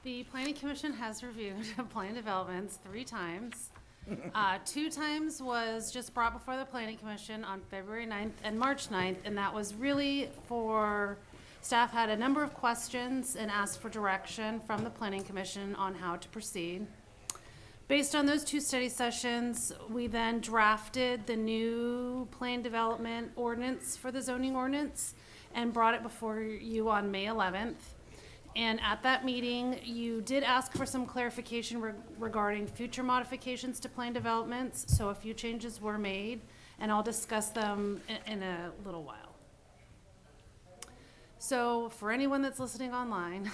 The Planning Commission has reviewed plan developments 3 times Two times was just brought before the Planning Commission on February 9th and March 9th, and that was really for, staff had a number of questions and asked for direction from the Planning Commission on how to proceed. Based on those two study sessions, we then drafted the new plan development ordinance for the zoning ordinance and brought it before you on May 11th. And at that meeting, you did ask for some clarification regarding future modifications to plan developments, so a few changes were made, and I'll discuss them in a little while. So for anyone that's listening online,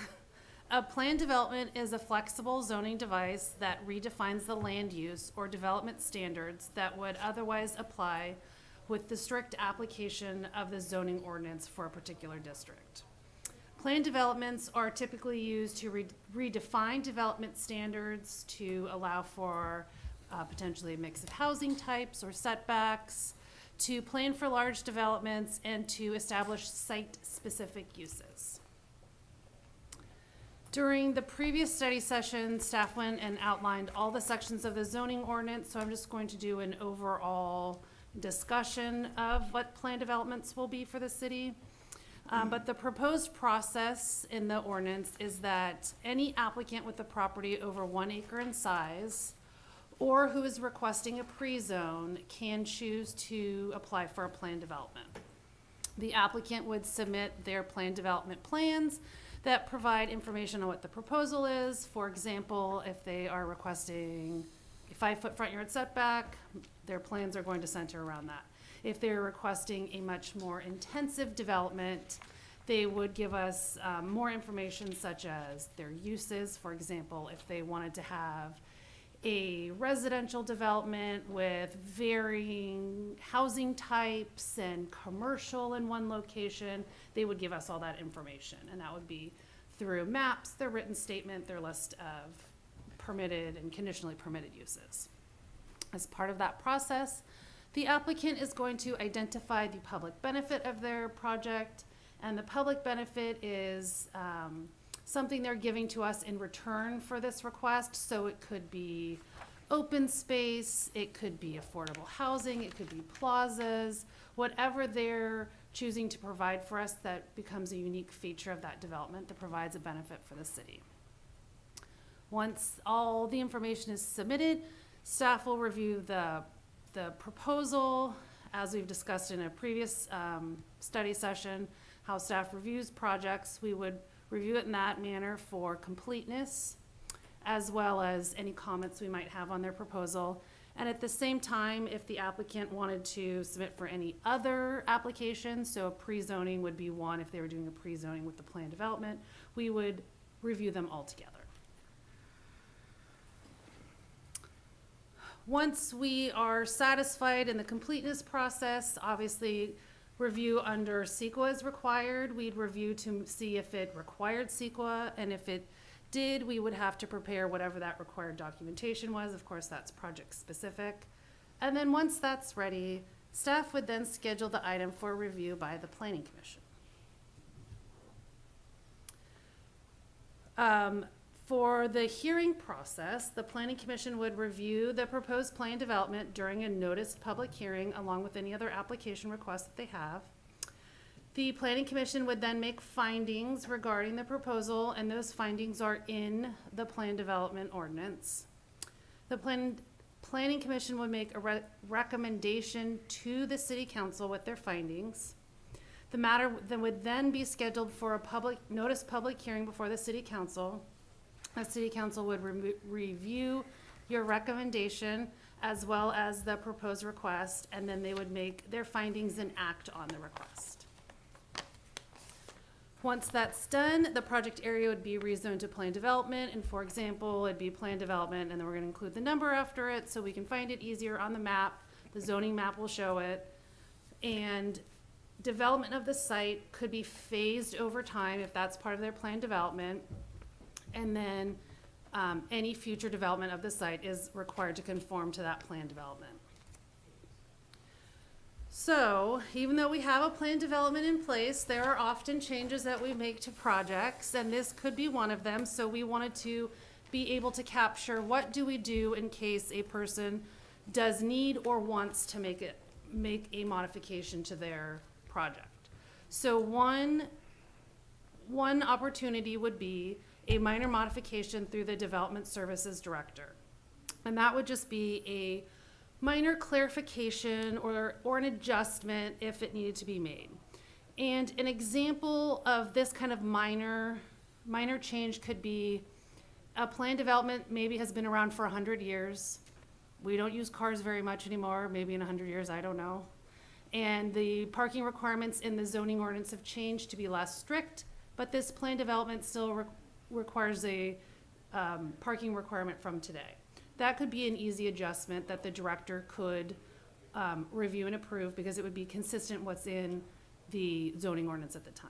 a plan development is a flexible zoning device that redefines the land use or development standards that would otherwise apply with the strict application of the zoning ordinance for a particular district. Plan developments are typically used to redefine development standards to allow for potentially a mix of housing types or setbacks, to plan for large developments, and to establish site-specific uses. During the previous study session, staff went and outlined all the sections of the zoning ordinance, so I'm just going to do an overall discussion of what plan developments will be for the city. But the proposed process in the ordinance is that any applicant with a property over 1 acre in size or who is requesting a pre-zone can choose to apply for a plan development. The applicant would submit their plan development plans that provide information on what the proposal is. For example, if they are requesting a 5-foot front yard setback, their plans are going to center around that. If they're requesting a much more intensive development, they would give us more information such as their uses. For example, if they wanted to have a residential development with varying housing types and commercial in one location, they would give us all that information. And that would be through maps, their written statement, their list of permitted and conditionally permitted uses. As part of that process, the applicant is going to identify the public benefit of their project, and the public benefit is something they're giving to us in return for this request. So it could be open space, it could be affordable housing, it could be plazas, whatever they're choosing to provide for us that becomes a unique feature of that development that provides a benefit for the city. Once all the information is submitted, staff will review the proposal, as we've discussed in a previous study session, how staff reviews projects. We would review it in that manner for completeness, as well as any comments we might have on their proposal. And at the same time, if the applicant wanted to submit for any other application, so a pre-zoning would be one if they were doing a pre-zoning with the plan development, we would review them all together. Once we are satisfied in the completeness process, obviously review under CEQA is required. We'd review to see if it required CEQA, and if it did, we would have to prepare whatever that required documentation was. Of course, that's project specific. And then once that's ready, staff would then schedule the item for review by the Planning Commission. For the hearing process, the Planning Commission would review the proposed plan development during a noticed public hearing along with any other application requests that they have. The Planning Commission would then make findings regarding the proposal, and those findings are in the plan development ordinance. The Planning Commission would make a recommendation to the City Council with their findings. The matter would then be scheduled for a noticed public hearing before the City Council. The City Council would review your recommendation as well as the proposed request, and then they would make their findings and act on the request. Once that's done, the project area would be rezoned to plan development, and for example, it'd be plan development, and then we're gonna include the number after it so we can find it easier on the map. The zoning map will show it. And development of the site could be phased over time if that's part of their plan development. And then any future development of the site is required to conform to that plan development. So even though we have a plan development in place, there are often changes that we make to projects, and this could be one of them. So we wanted to be able to capture what do we do in case a person does need or wants to make a modification to their project. So one opportunity would be a minor modification through the Development Services Director. And that would just be a minor clarification or an adjustment if it needed to be made. And an example of this kind of minor change could be a plan development maybe has been around for 100 years. We don't use cars very much anymore, maybe in 100 years, I don't know. And the parking requirements in the zoning ordinance have changed to be less strict, but this plan development still requires a parking requirement from today. That could be an easy adjustment that the director could review and approve because it would be consistent what's in the zoning ordinance at the time.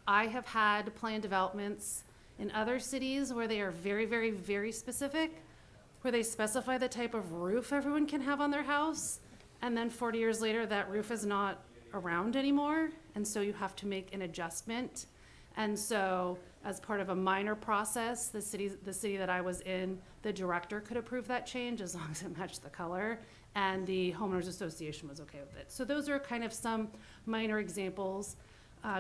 I have had plan developments in other cities where they are very, very, very specific, where they specify the type of roof everyone can have on their house, and then 40 years later, that roof is not around anymore, and so you have to make an adjustment. And so, as part of a minor process, the city that I was in, the director could approve that change as long as it matched the color, and the homeowners association was okay with it. So those are kind of some minor examples.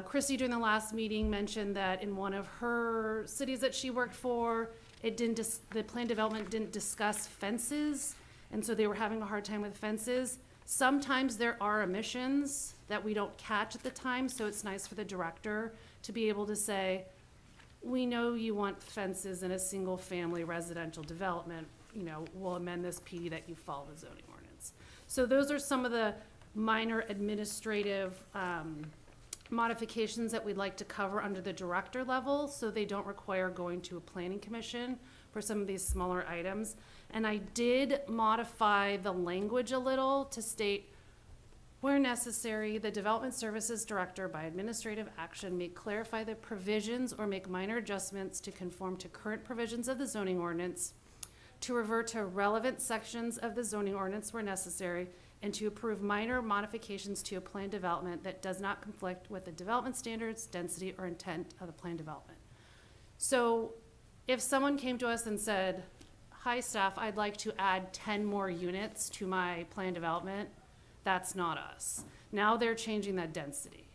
Chrissy, during the last meeting, mentioned that in one of her cities that she worked for, the plan development didn't discuss fences, and so they were having a hard time with fences. Sometimes there are omissions that we don't catch at the time, so it's nice for the director to be able to say, we know you want fences in a single-family residential development, we'll amend this PD that you follow the zoning ordinance. So those are some of the minor administrative modifications that we'd like to cover under the director level, so they don't require going to a planning commission for some of these smaller items. And I did modify the language a little to state, where necessary, the Development Services Director by administrative action may clarify the provisions or make minor adjustments to conform to current provisions of the zoning ordinance, to revert to relevant sections of the zoning ordinance where necessary, and to approve minor modifications to a plan development that does not conflict with the development standards, density, or intent of the plan development. So if someone came to us and said, hi staff, I'd like to add 10 more units to my plan development, that's not us. Now they're changing that density.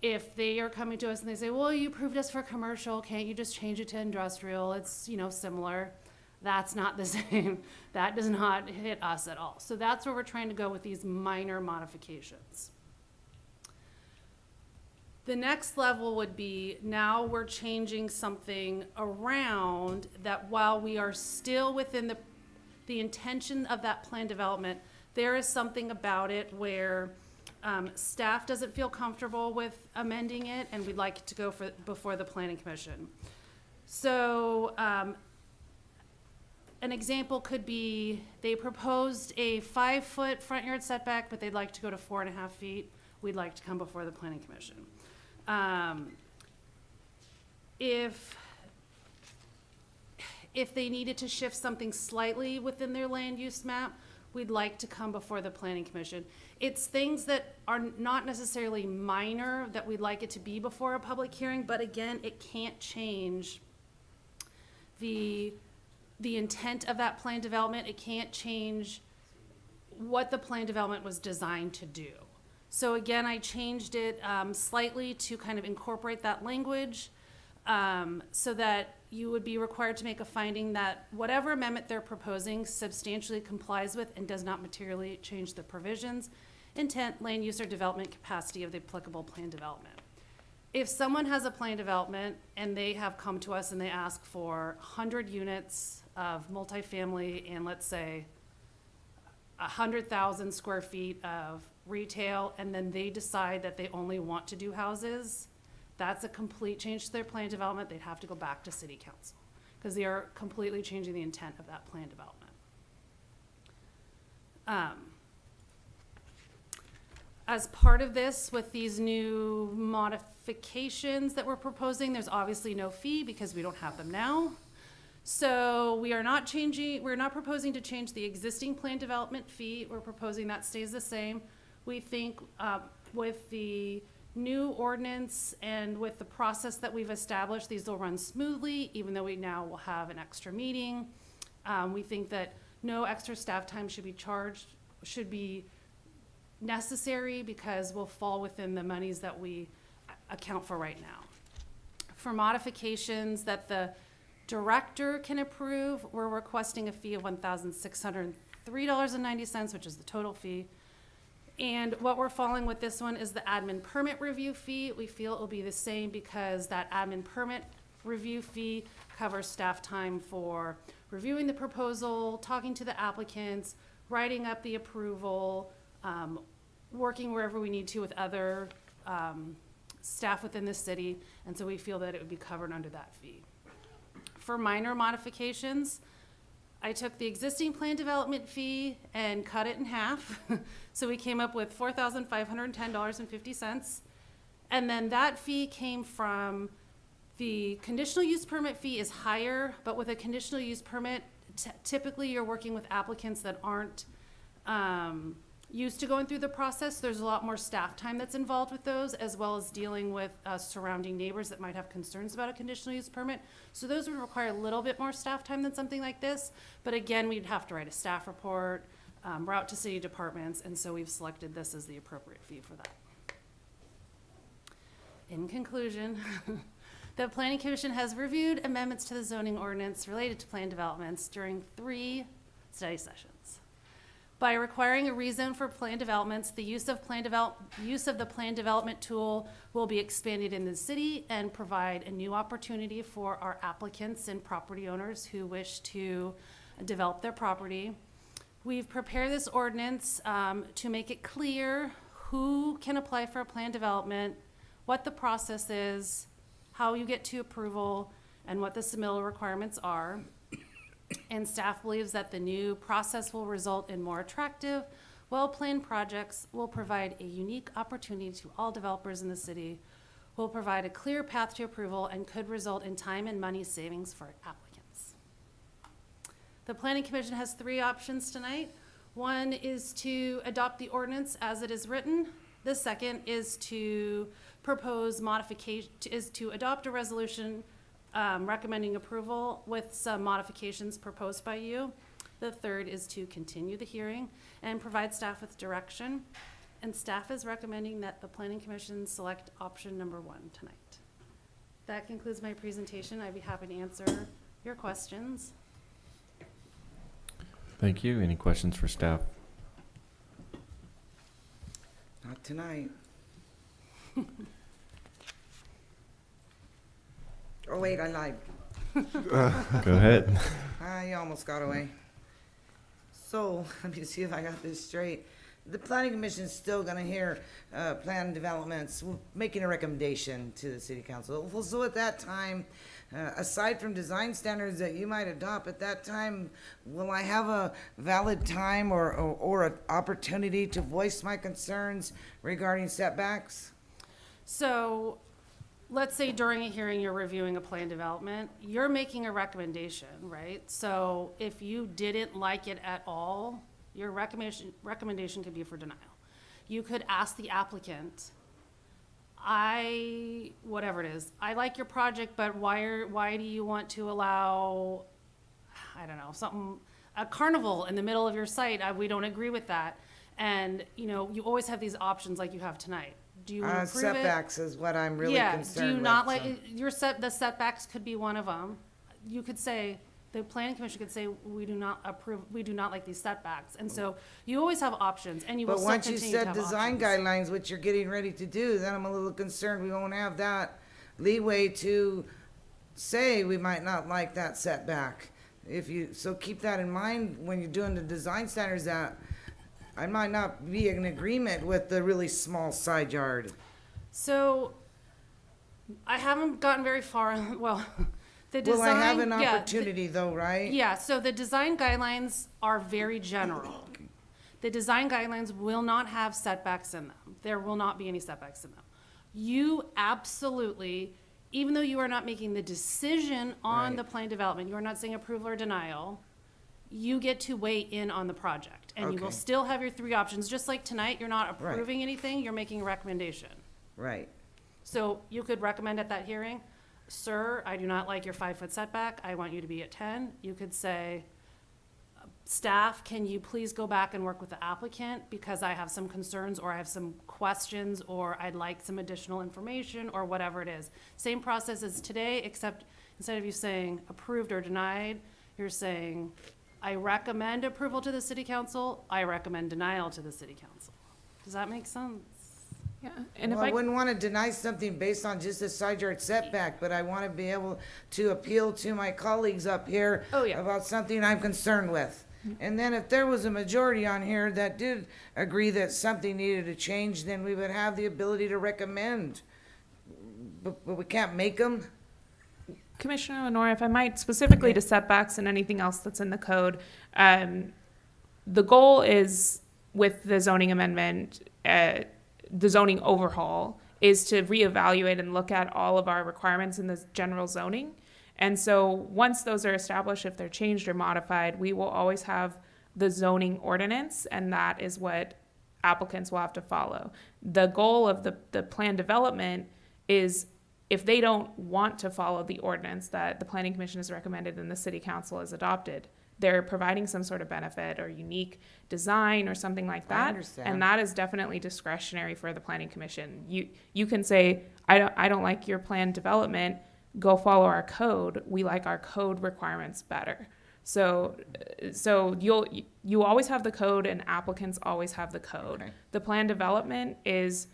If they are coming to us and they say, well, you approved us for commercial, can't you just change it to industrial? It's, similar. That's not the same. That does not hit us at all. So that's where we're trying to go with these minor modifications. The next level would be, now we're changing something around that while we are still within the intention of that plan development, there is something about it where staff doesn't feel comfortable with amending it, and we'd like it to go before the planning commission. So an example could be, they proposed a 5-foot front yard setback, but they'd like to go to 4.5 feet. We'd like to come before the planning commission. If they needed to shift something slightly within their land use map, we'd like to come before the planning commission. It's things that are not necessarily minor that we'd like it to be before a public hearing, but again, it can't change the intent of that plan development. It can't change what the plan development was designed to do. So again, I changed it slightly to kind of incorporate that language so that you would be required to make a finding that whatever amendment they're proposing substantially complies with and does not materially change the provisions, intent, land use, or development capacity of the applicable plan development. If someone has a plan development and they have come to us and they ask for 100 units of multifamily and let's say 100,000 square feet of retail, and then they decide that they only want to do houses, that's a complete change to their plan development. They'd have to go back to city council because they are completely changing the intent of that plan development. As part of this, with these new modifications that we're proposing, there's obviously no fee because we don't have them now. So we're not proposing to change the existing plan development fee. We're proposing that stays the same. We think with the new ordinance and with the process that we've established, these will run smoothly, even though we now will have an extra meeting. We think that no extra staff time should be necessary because we'll fall within the monies that we account for right now. For modifications that the director can approve, we're requesting a fee of $1,603.90, which is the total fee. And what we're following with this one is the admin permit review fee. We feel it will be the same because that admin permit review fee covers staff time for reviewing the proposal, talking to the applicants, writing up the approval, working wherever we need to with other staff within the city. And so we feel that it would be covered under that fee. For minor modifications, I took the existing plan development fee and cut it in half. So we came up with $4,510.50. And then that fee came from the conditional use permit fee is higher, but with a conditional use permit, typically you're working with applicants that aren't used to going through the process. There's a lot more staff time that's involved with those, as well as dealing with surrounding neighbors that might have concerns about a conditional use permit. So those would require a little bit more staff time than something like this. But again, we'd have to write a staff report, route to city departments, and so we've selected this as the appropriate fee for that. In conclusion, the Planning Commission has reviewed amendments to the zoning ordinance related to plan developments during 3 study sessions. By requiring a rezone for plan developments, the use of the plan development tool will be expanded in the city and provide a new opportunity for our applicants and property owners who wish to develop their property. We've prepared this ordinance to make it clear who can apply for a plan development, what the process is, how you get to approval, and what the submittal requirements are. And staff believes that the new process will result in more attractive, well-planned projects, will provide a unique opportunity to all developers in the city, will provide a clear path to approval, and could result in time and money savings for applicants. The Planning Commission has 3 options tonight. One is to adopt the ordinance as it is written. The second is to propose modification, is to adopt a resolution recommending approval with some modifications proposed by you. The third is to continue the hearing and provide staff with direction. And staff is recommending that the Planning Commission select option number 1 tonight. That concludes my presentation. I'd be happy to answer your questions. Thank you. Any questions for staff? Not tonight. Oh, wait, I lied. Go ahead. I almost got away. So, let me see if I got this straight. The Planning Commission's still gonna hear plan developments, making a recommendation to the City Council. Well, so at that time, aside from design standards that you might adopt at that time, will I have a valid time or an opportunity to voice my concerns regarding setbacks? So let's say during a hearing, you're reviewing a plan development, you're making a recommendation, right? So if you didn't like it at all, your recommendation could be for denial. You could ask the applicant, whatever it is, I like your project, but why do you want to allow, I don't know, a carnival in the middle of your site? We don't agree with that. And, you always have these options like you have tonight. Do you approve setbacks is what I'm really concerned with. Do you not like, the setbacks could be one of them. You could say, the Planning Commission could say, we do not approve, we do not like these setbacks. And so you always have options, and you will But still once you continue to set have design options. guidelines, which you're getting ready to do, then I'm a little concerned we won't have that leeway to say we might not like that setback. So keep that in mind when you're doing the design standards, that I might not be in agreement with the really small side yard. So I haven't gotten very far, well, the design. Will I have an opportunity though, right? Yeah, so the design guidelines are very general. The design guidelines will not have setbacks in them. There will not be any setbacks in them. You absolutely, even though you are not making the decision on the plan development, you are not saying approval or denial, you get to weigh in on the project. And you will still have your 3 options. Just like tonight, you're not approving anything, you're making a recommendation. Right. So you could recommend at that hearing, sir, I do not like your 5-foot setback. I want you to be at 10. You could say, staff, can you please go back and work with the applicant because I have some concerns or I have some questions or I'd like some additional information or whatever it is. Same process as today, except instead of you saying approved or denied, you're saying, I recommend approval to the city council, I recommend denial to the city council. Does that make sense? Yeah, and Well, I wouldn't want to deny something based on just a side yard setback, but I want to be able to appeal to my colleagues up here Oh, yeah. about something I'm concerned with. And then if there was a majority on here that did agree that something needed to change, then we would have the ability to recommend. But we can't make them. Commissioner Lenore, if I might, specifically to setbacks and anything else that's in the code, the goal is with the zoning amendment, the zoning overhaul, is to reevaluate and look at all of our requirements in the general zoning. And so once those are established, if they're changed or modified, we will always have the zoning ordinance, and that is what applicants will have to follow. The goal of the plan development is if they don't want to follow the ordinance that the planning commission has recommended and the city council has adopted, they're providing some sort of benefit or unique design or something like that. I understand. And that is definitely discretionary for the planning commission. You can say, I don't like your plan development, go follow our code. We like our code requirements better. So you always have the code and applicants always have the code. Okay. The plan development is,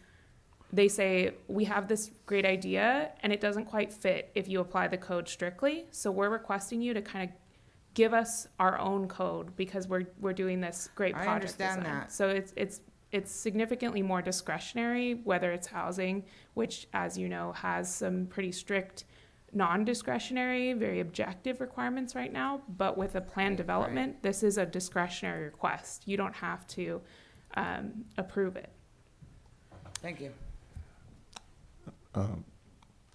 they say, we have this great idea and it doesn't quite fit if you apply the code strictly. So we're requesting you to kind of give us our own code because we're doing this great I project understand design. that. So it's significantly more discretionary, whether it's housing, which, as you know, has some pretty strict non-discretionary, very objective requirements right now. But with a plan development, this is a discretionary request. You don't have to approve it. Thank you.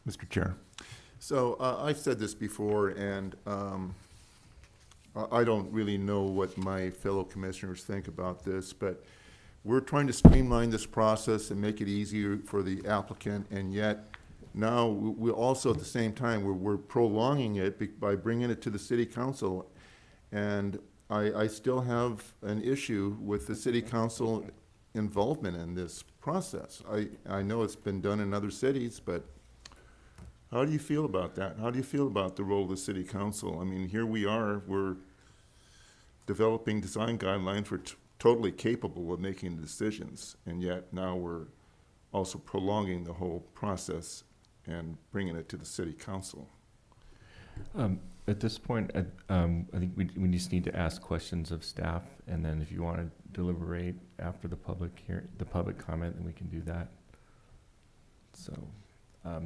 Mr. Chair. So I've said this before, and I don't really know what my fellow commissioners think about this, but we're trying to streamline this process and make it easier for the applicant, and yet now we also at the same time we're prolonging it by bringing it to the city council, and I still have an issue with the city council involvement in this process. I know it's been done in other cities, but how do you feel about that? How do you feel about the role of the city council? I mean, here we are, we're developing design guidelines, we're totally capable of making decisions, and yet now we're also prolonging the whole process and bringing it to the city council. At this point, I think we just need to ask questions of staff, and then if you want to deliberate after the public comment, then we can do that. So,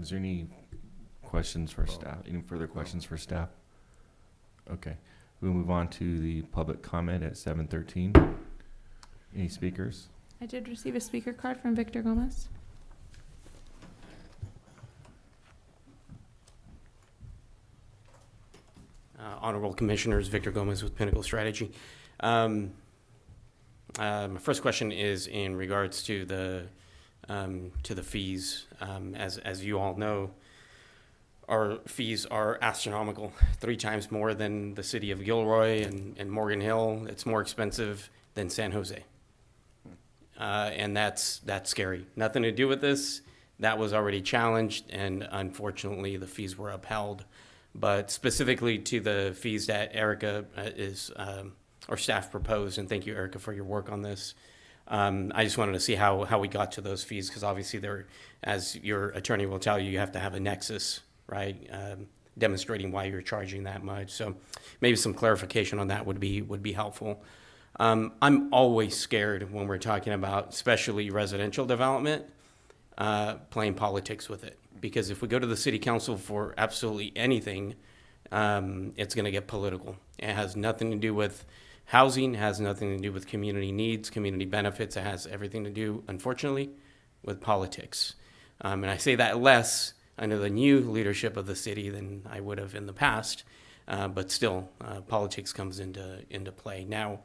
is there any questions for staff? Any further questions for staff? Okay, we'll move on to the public comment at 7:13. Any speakers? I did receive a speaker card from Victor Gomez. Honorable Commissioners, Victor Gomez with Pinnacle Strategy. My first question is in regards to the fees. As you all know, our fees are astronomical, 3 times more than the city of Gilroy and Morgan Hill. It's more expensive than San Jose. And that's scary. Nothing to do with this. That was already challenged, and unfortunately the fees were upheld. But specifically to the fees that Erica or staff proposed, and thank you, Erica, for your work on this. I just wanted to see how we got to those fees, because obviously there, as your attorney will tell you, you have to have a nexus, right? Demonstrating why you're charging that much. So maybe some clarification on that would be helpful. I'm always scared when we're talking about, especially residential development, playing politics with it. Because if we go to the city council for absolutely anything, it's going to get political. It has nothing to do with housing, has nothing to do with community needs, community benefits. It has everything to do, unfortunately, with politics. And I say that less under the new leadership of the city than I would have in the past. But still, politics comes into play. Now,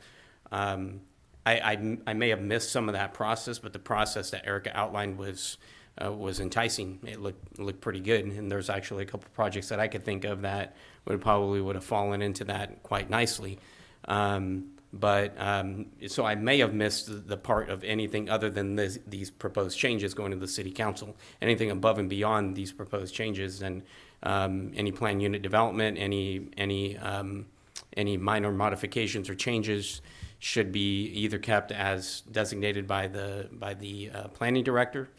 I may have missed some of that process, but the process that Erica outlined was was enticing. It looked pretty good, and there's actually a couple projects that I could think of that would have fallen into that quite nicely. So I may have missed the part of anything other than these proposed changes going to the city council. Anything above and beyond these proposed changes, and any plan unit development, any minor modifications or changes should be either kept as designated by the planning director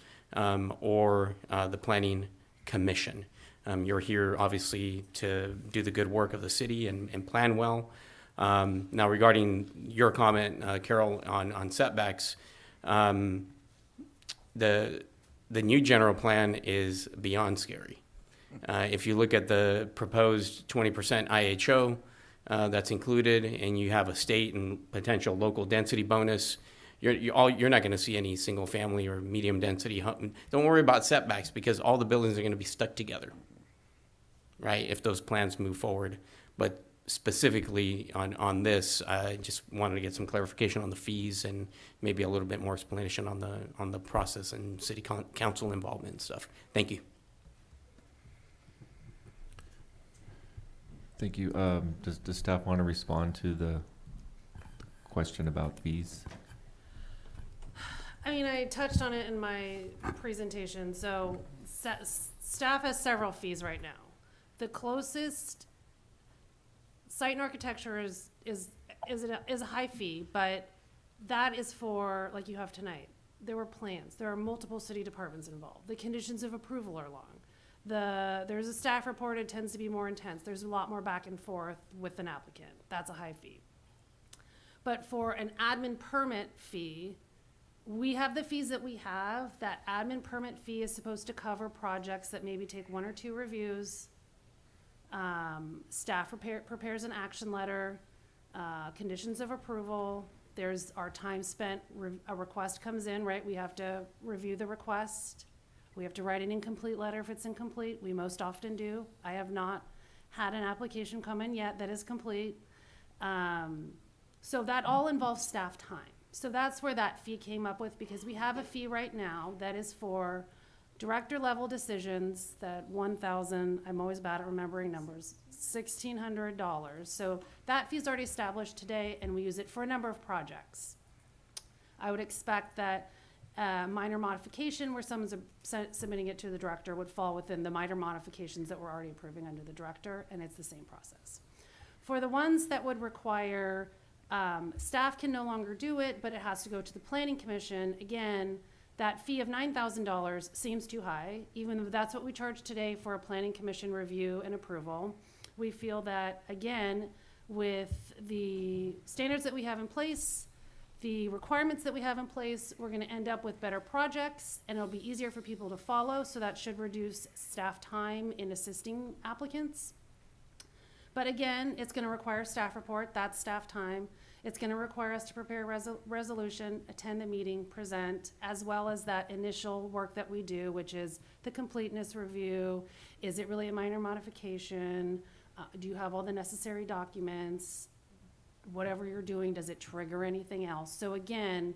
or the planning commission. You're here obviously to do the good work of the city and plan well. Now, regarding your comment, Carol, on setbacks, the new general plan is beyond scary. If you look at the proposed 20% IHO that's included, and you have a state and potential local density bonus, you're not going to see any single family or medium density. Don't worry about setbacks, because all the buildings are going to be stuck together, right, if those plans move forward. But specifically on this, I just wanted to get some clarification on the fees and maybe a little bit more explanation on the process and city council involvement and stuff. Thank you. Thank you. Does staff want to respond to the question about fees? I mean, I touched on it in my presentation. So staff has several fees right now. The closest site and architecture is a high fee, but that is for, like you have tonight. There were plans. There are multiple city departments involved. The conditions of approval are long. There's a staff report. It tends to be more intense. There's a lot more back and forth with an applicant. That's a high fee. But for an admin permit fee, we have the fees that we have. That admin permit fee is supposed to cover projects that maybe take 1 or 2 reviews. Staff prepares an action letter, conditions of approval. There's our time spent, a request comes in, right? We have to review the request. We have to write an incomplete letter if it's incomplete. We most often do. I have not had an application come in yet that is complete. So that all involves staff time. So that's where that fee came up with, because we have a fee right now that is for director level decisions, that $1,000, I'm always bad at remembering numbers, $1,600. So that fee is already established today, and we use it for a number of projects. I would expect that minor modification where someone's submitting it to the director would fall within the minor modifications that we're already approving under the director, and it's the same process. For the ones that would require, staff can no longer do it, but it has to go to the planning commission, again, that fee of $9,000 seems too high, even though that's what we charge today for a planning commission review and approval. We feel that, again, with the standards that we have in place, the requirements that we have in place, we're going to end up with better projects, and it'll be easier for people to follow, so that should reduce staff time in assisting applicants. But again, it's going to require a staff report. That's staff time. It's going to require us to prepare a resolution, attend a meeting, present, as well as that initial work that we do, which is the completeness review. Is it really a minor modification? Do you have all the necessary documents? Whatever you're doing, does it trigger anything else? So again,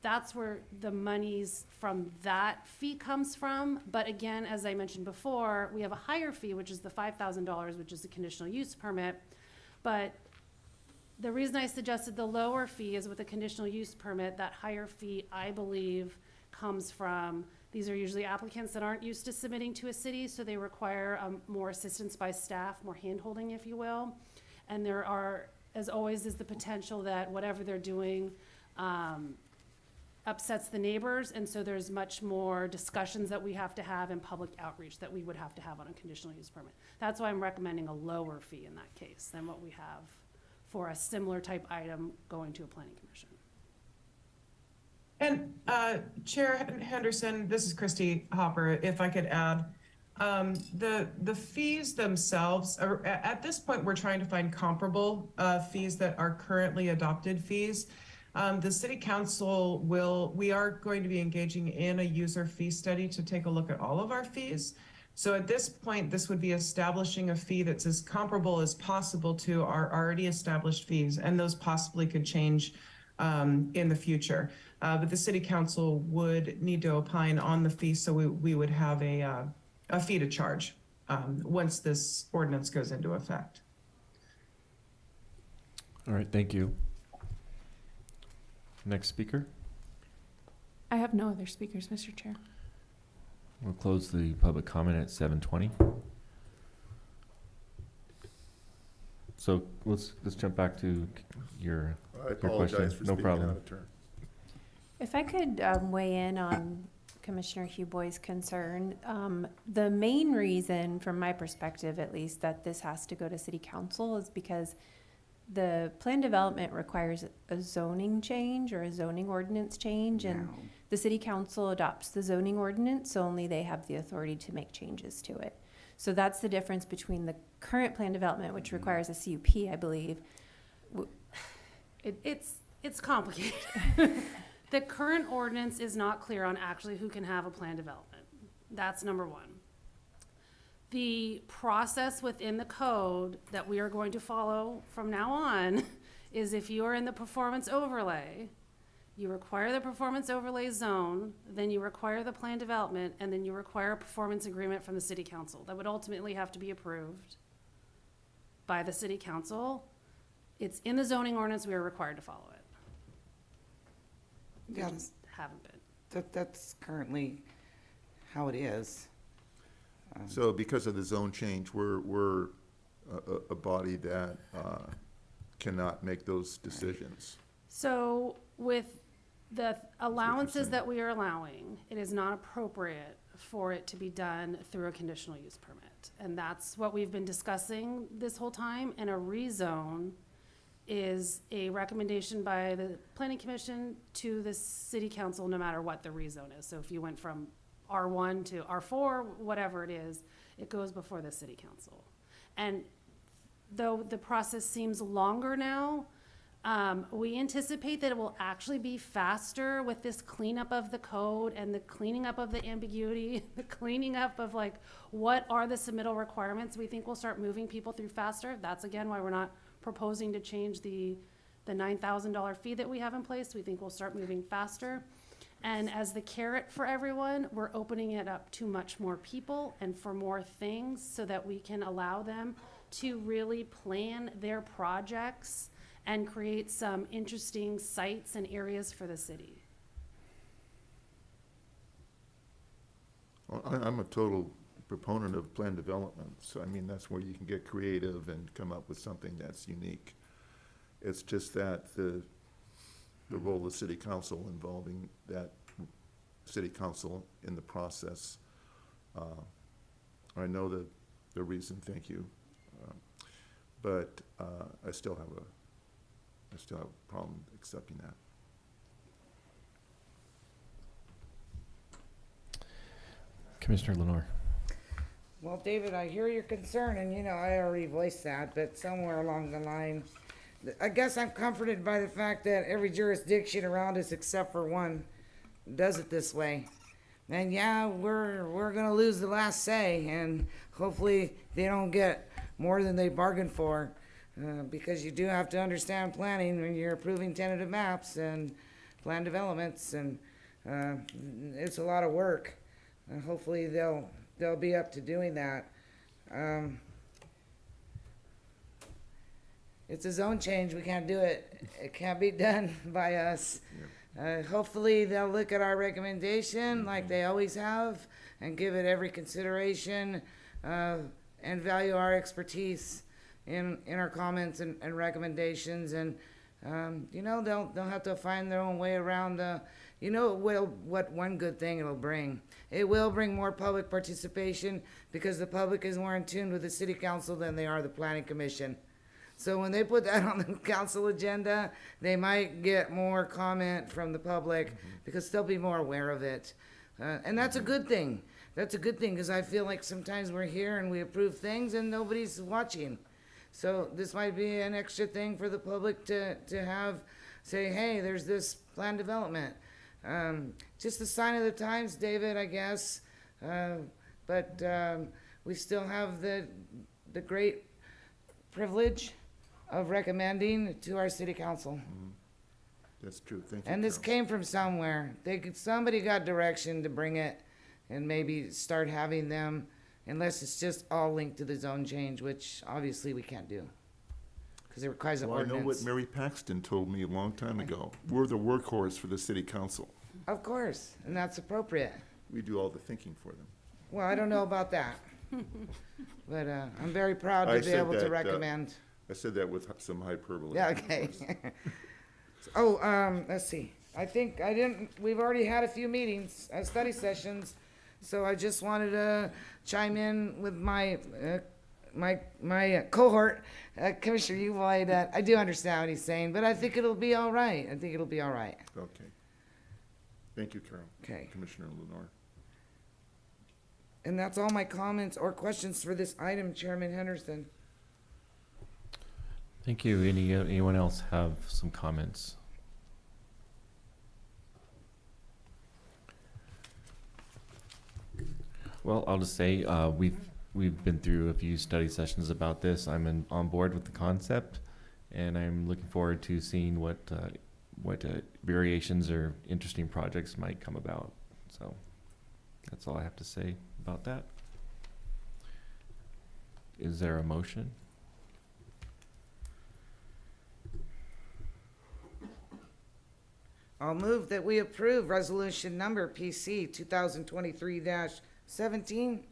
that's where the monies from that fee comes from. But again, as I mentioned before, we have a higher fee, which is the $5,000, which is the conditional use permit. But the reason I suggested the lower fee is with a conditional use permit, that higher fee, I believe, comes from, these are usually applicants that aren't used to submitting to a city, so they require more assistance by staff, more hand-holding, if you will. And there are, as always, is the potential that whatever they're doing upsets the neighbors, and so there's much more discussions that we have to have and public outreach that we would have to have on a conditional use permit. That's why I'm recommending a lower fee in that case than what we have for a similar type item going to a planning commission. And Chair Henderson, this is Christy Hopper, if I could add. The fees themselves, are, at this point, we're trying to find comparable fees that are currently adopted fees. The City Council we are going to be engaging in a user fee study to take a look at all of our fees. So at this point, this would be establishing a fee that's as comparable as possible to our already established fees, and those possibly could change in the future. But the city council would need to opine on the fee, so we would have a fee to charge once this ordinance goes into effect. All right, thank you. Next speaker. I have no other speakers, Mr. Chair. We'll close the public comment at 7:20. So let's jump back to your I question. apologize for No speaking problem. out of turn. If I could weigh in on Commissioner Huboy's concern, the main reason, from my perspective at least, that this has to go to City Council is because the plan development requires a zoning change or a zoning ordinance change, and No. the City Council adopts the zoning ordinance, so only they have the authority to make changes to it. So that's the difference between the current plan development, which requires a CUP, I believe. It's complicated. The current ordinance is not clear on actually who can have a plan development. That's number one. The process within the code that we are going to follow from now on is if you are in the performance overlay, you require the performance overlay zone, then you require the plan development, and then you require a performance agreement from the city council. That would ultimately have to be approved by the city council. It's in the zoning ordinance, we are required to follow it. We Yeah. just haven't been. That's currently how it is. So because of the zone change, we're a body that cannot make those decisions. So with the allowances saying. that we are allowing, it is not appropriate for it to be done through a conditional use permit. And that's what we've been discussing this whole time, and a rezone is a recommendation by the planning commission to the city council, no matter what the rezone is. So if you went from R1 to R4, whatever it is, it goes before the city council. And though the process seems longer now, we anticipate that it will actually be faster with this cleanup of the code and the cleaning up of the ambiguity, the cleaning up of like, what are the submittal requirements? We think we'll start moving people through faster. That's again why we're not proposing to change the $9,000 fee that we have in place. We think we'll start moving faster. And as the carrot for everyone, we're opening it up to much more people and for more things so that we can allow them to really plan their projects and create some interesting sites and areas for the city. Well, I'm a total proponent of plan development, so I mean, that's where you can get creative and come up with something that's unique. It's just that the role of the city council involving that city council in the process. I know the reason, thank you. But I still have a problem accepting that. Commissioner Lenore. Well, David, I hear your concern, and you know, I already voiced that, but somewhere along the line, I guess I'm comforted by the fact that every jurisdiction around us except for one does it this way. And yeah, we're gonna lose the last say, and hopefully they don't get more than they bargained for, because you do have to understand planning when you're approving tentative maps and plan developments, and it's a lot of work. Hopefully they'll be up to doing that. It's a zone change. We can't do it. It can't be done by us. Hopefully they'll look at our recommendation like they always have and give it every consideration, and value our expertise in our comments and recommendations. And you know, they'll have to find their own way around. You know what one good thing it'll bring? It will bring more public participation because the public is more in tune with the city council than they are the planning commission. So when they put that on the council agenda, they might get more comment from the public because they'll be more aware of it. And that's a good thing. That's a good thing because I feel like sometimes we're here and we approve things and nobody's watching. So this might be an extra thing for the public to have, say, hey, there's this plan development. Just a sign of the times, David, I guess. But we still have the great privilege of recommending to our city council. That's true. Thank you, And this Carol. came from somewhere. Somebody got direction to bring it and maybe start having them, unless it's just all linked to the zone change, which obviously we can't do. Because it requires an Well, I know what ordinance. Mary Paxton told me a long time ago. We're the workhorse for the city council. Of course, and that's appropriate. We do all the thinking for them. Well, I don't know about that. But I'm very proud I to be said able to that, recommend. I said that with some hyperbole. Yeah, okay. Oh, let's see. We've already had a few meetings, study sessions, so I just wanted to chime in with my cohort, Commissioner Uvoy, that I do understand what he's saying, but I think it'll be all right. Okay. Thank you, Carol. Okay. Commissioner Lenore. And that's all my comments or questions for this item, Chairman Henderson. Thank you. Anyone else have some comments? Well, I'll just say, we've been through a few study sessions about this. I'm on board with the concept, and I'm looking forward to seeing what variations or interesting projects might come about. So that's all I have to say about that. Is there a motion? I'll move that we approve resolution number PC 2023-17.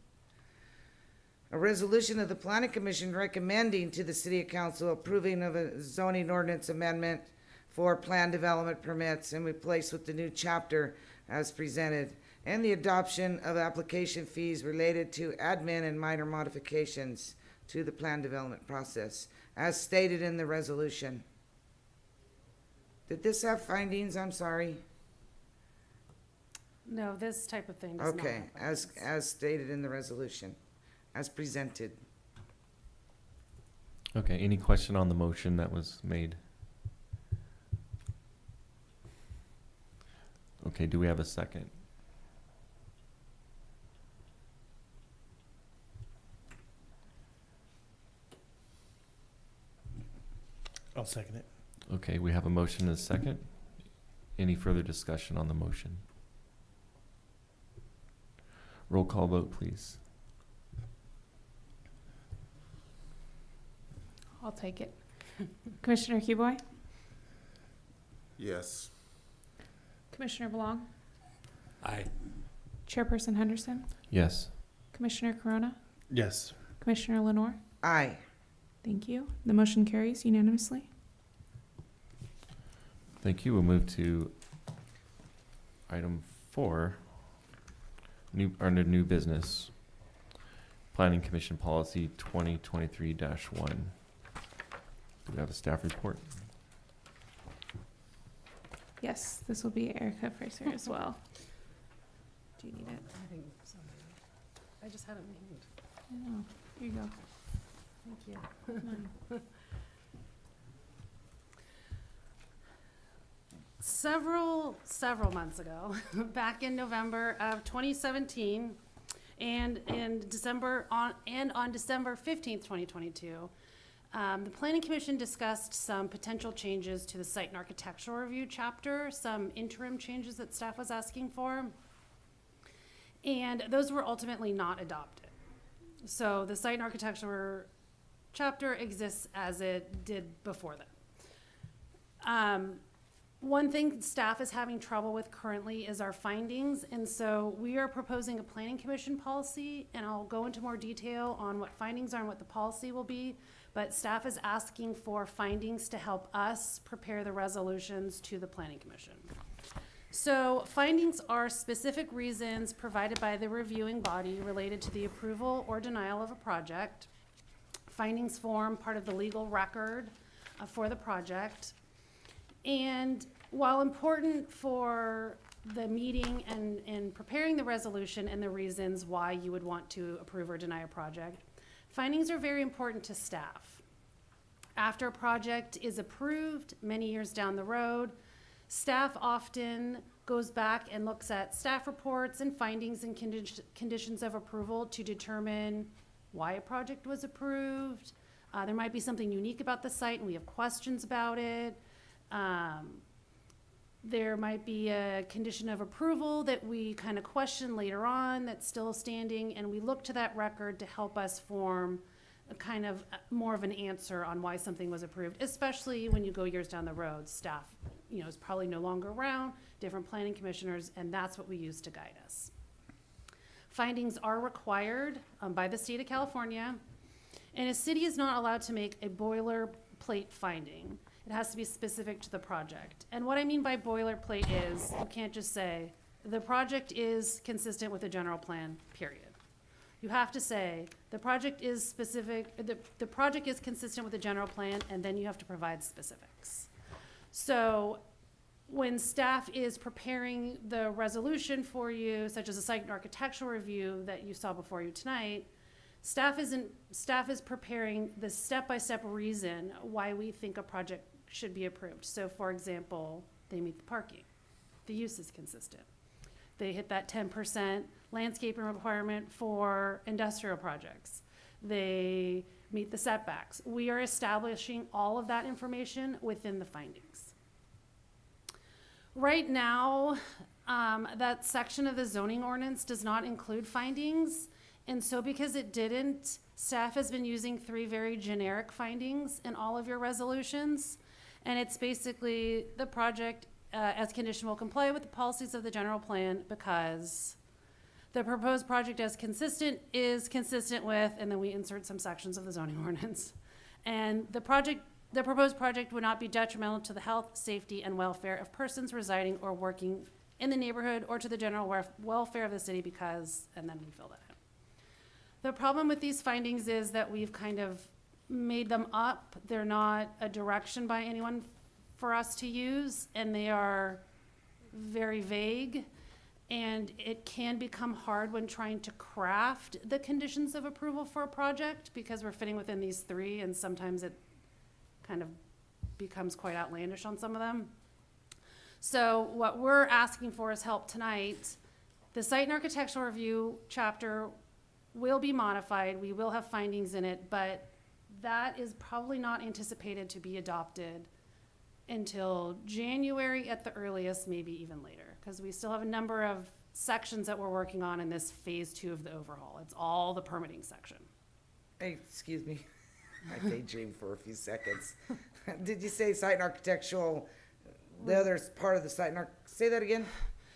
A resolution of the Planning Commission recommending to the City Council approving of a zoning ordinance amendment for plan development permits and replace with the new chapter as presented, and the adoption of application fees related to admin and minor modifications to the plan development process, as stated in the resolution. Did this have findings? I'm sorry. No, this type of thing does not. Okay, have as stated in the resolution, as presented. Okay, any question on the motion that was made? Okay, do we have a second? I'll second it. Okay, we have a motion and a second. Any further discussion on the motion? Roll call vote, please. I'll take it. Commissioner Huboy? Yes. Commissioner Belong? Aye. Chairperson Henderson? Yes. Commissioner Corona? Yes. Commissioner Lenore? Aye. Thank you. The motion carries unanimously. Thank you. We'll move to item 4, under new business. Planning Commission Policy 2023-1. Do we have a staff report? Yes, this will be Erica Fraser as well. Do you need it? I think so. I just had it named. I know. Here you go. Thank you. Mine. Several months ago, back in November of 2017, and on December 15th, 2022, the Planning Commission discussed some potential changes to the Site and Architectural Review chapter, some interim changes that staff was asking for, and those were ultimately not adopted. So the Site and Architectural chapter exists as it did before that. One thing staff is having trouble with currently is our findings, and so we are proposing a planning commission policy, and I'll go into more detail on what findings are and what the policy will be, but staff is asking for findings to help us prepare the resolutions to the planning commission. So findings are specific reasons provided by the reviewing body related to the approval or denial of a project. Findings form part of the legal record for the project. And while important for the meeting and preparing the resolution and the reasons why you would want to approve or deny a project, findings are very important to staff. After a project is approved, many years down the road, staff often goes back and looks at staff reports and findings and conditions of approval to determine why a project was approved. There might be something unique about the site and we have questions about it. There might be a condition of approval that we kind of question later on that's still standing, and we look to that record to help us form a kind of more of an answer on why something was approved, especially when you go years down the road. Staff, is probably no longer around, different planning commissioners, and that's what we use to guide us. Findings are required by the state of California, and a city is not allowed to make a boilerplate finding. It has to be specific to the project. And what I mean by boilerplate is, you can't just say, the project is consistent with the general plan, period. You have to say, the project is specific, the project is consistent with the general plan, and then you have to provide specifics. So when staff is preparing the resolution for you, such as a site and architectural review that you saw before you tonight, staff is preparing the step-by-step reason why we think a project should be approved. So for example, they meet the parking, the use is consistent. They hit that 10% landscaping requirement for industrial projects. They meet the setbacks. We are establishing all of that information within the findings. Right now, that section of the zoning ordinance does not include findings. And so because it didn't, staff has been using 3 very generic findings in all of your resolutions. And it's basically the project as condition will comply with the policies of the general plan because the proposed project as consistent is consistent with, and then we insert some sections of the zoning ordinance. And the proposed project would not be detrimental to the health, safety, and welfare of persons residing or working in the neighborhood or to the general welfare of the city because, and then we fill that in. The problem with these findings is that we've kind of made them up. They're not a direction by anyone for us to use, and they are very vague. And it can become hard when trying to craft the conditions of approval for a project because we're fitting within these 3, and sometimes it kind of becomes quite outlandish on some of them. So what we're asking for is help tonight. The site and architectural review chapter will be modified. We will have findings in it, but that is probably not anticipated to be adopted until January at the earliest, maybe even later, because we still have a number of sections that we're working on in this phase 2 of the overhaul. It's all the permitting section. Hey, excuse me. I daydreamed for a few seconds. Did you say site and architectural, the other part of the site and say that again?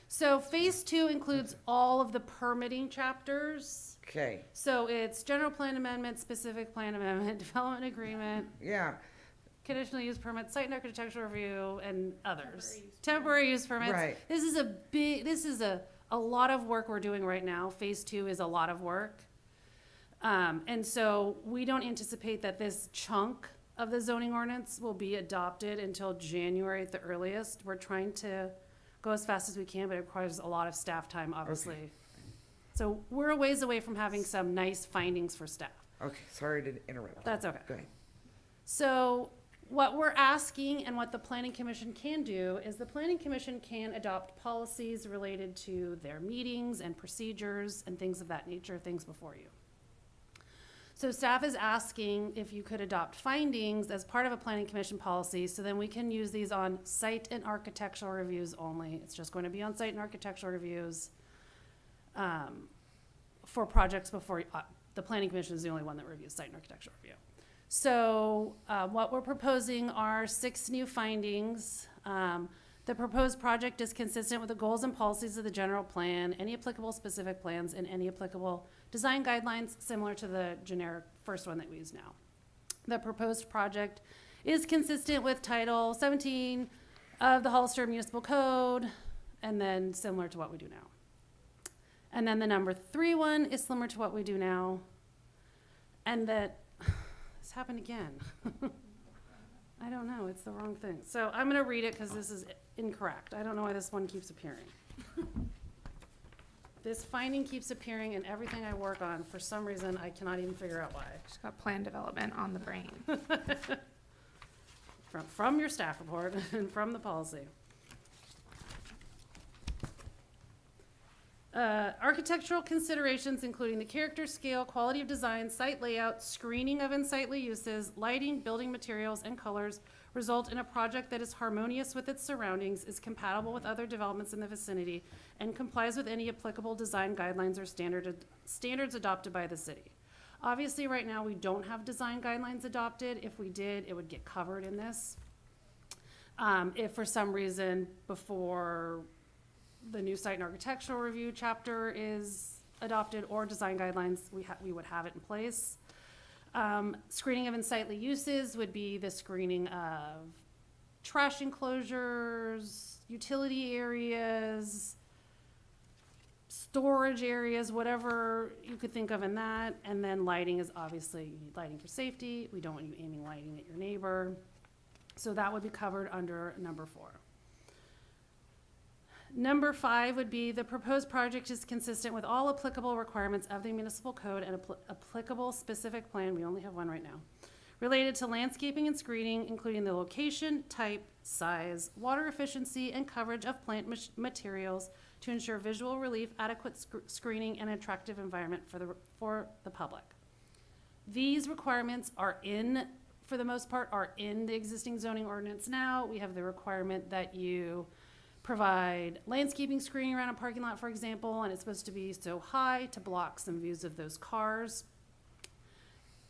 So phase 2 includes all of the permitting chapters. Okay. So it's general plan amendment, specific plan amendment, development agreement. Yeah. Conditional use permit, site and architectural review, and others. Temporary use permits. Right. This is a lot of work we're doing right now. Phase 2 is a lot of work. And so we don't anticipate that this chunk of the zoning ordinance will be adopted until January at the earliest. We're trying to go as fast as we can, but it requires a lot of staff time, obviously. Okay. So we're a ways away from having some nice findings for staff. Okay, sorry to interrupt. That's okay. Go ahead. So what we're asking and what the planning commission can do is the planning commission can adopt policies related to their meetings and procedures and things of that nature, things before you. So staff is asking if you could adopt findings as part of a planning commission policy, so then we can use these on site and architectural reviews only. It's just going to be on site and architectural reviews for projects before, the planning commission is the only one that reviews site and architectural review. So what we're proposing are 6 new findings. The proposed project is consistent with the goals and policies of the general plan, any applicable specific plans, and any applicable design guidelines similar to the generic first one that we use now. The proposed project is consistent with Title 17 of the Hollister Municipal Code, and then similar to what we do now. And then the number 3 one is similar to what we do now. And that, this happened again. I don't know, it's the wrong thing. So I'm gonna read it because this is incorrect. I don't know why this one keeps appearing. This finding keeps appearing in everything I work on. For some reason, I cannot even figure out why. She's got plan development on the brain. From your staff report and from the policy. Architectural considerations, including the character, scale, quality of design, site layout, screening of unsightly uses, lighting, building materials, and colors, result in a project that is harmonious with its surroundings, is compatible with other developments in the vicinity, and complies with any applicable design guidelines or standards adopted by the city. Obviously, right now, we don't have design guidelines adopted. If we did, it would get covered in this. If for some reason before the new site and architectural review chapter is adopted or design guidelines, we would have it in place. Screening of unsightly uses would be the screening of trash enclosures, utility areas, storage areas, whatever you could think of in that. And then lighting is obviously, you need lighting for safety. We don't want you aiming lighting at your neighbor. So that would be covered under number 4. Number 5 would be the proposed project is consistent with all applicable requirements of the municipal code and applicable specific plan, we only have one right now, related to landscaping and screening, including the location, type, size, water efficiency, and coverage of plant materials to ensure visual relief, adequate screening, and attractive environment for the public. These requirements are for the most part, are in the existing zoning ordinance now. We have the requirement that you provide landscaping screening around a parking lot, for example, and it's supposed to be so high to block some views of those cars.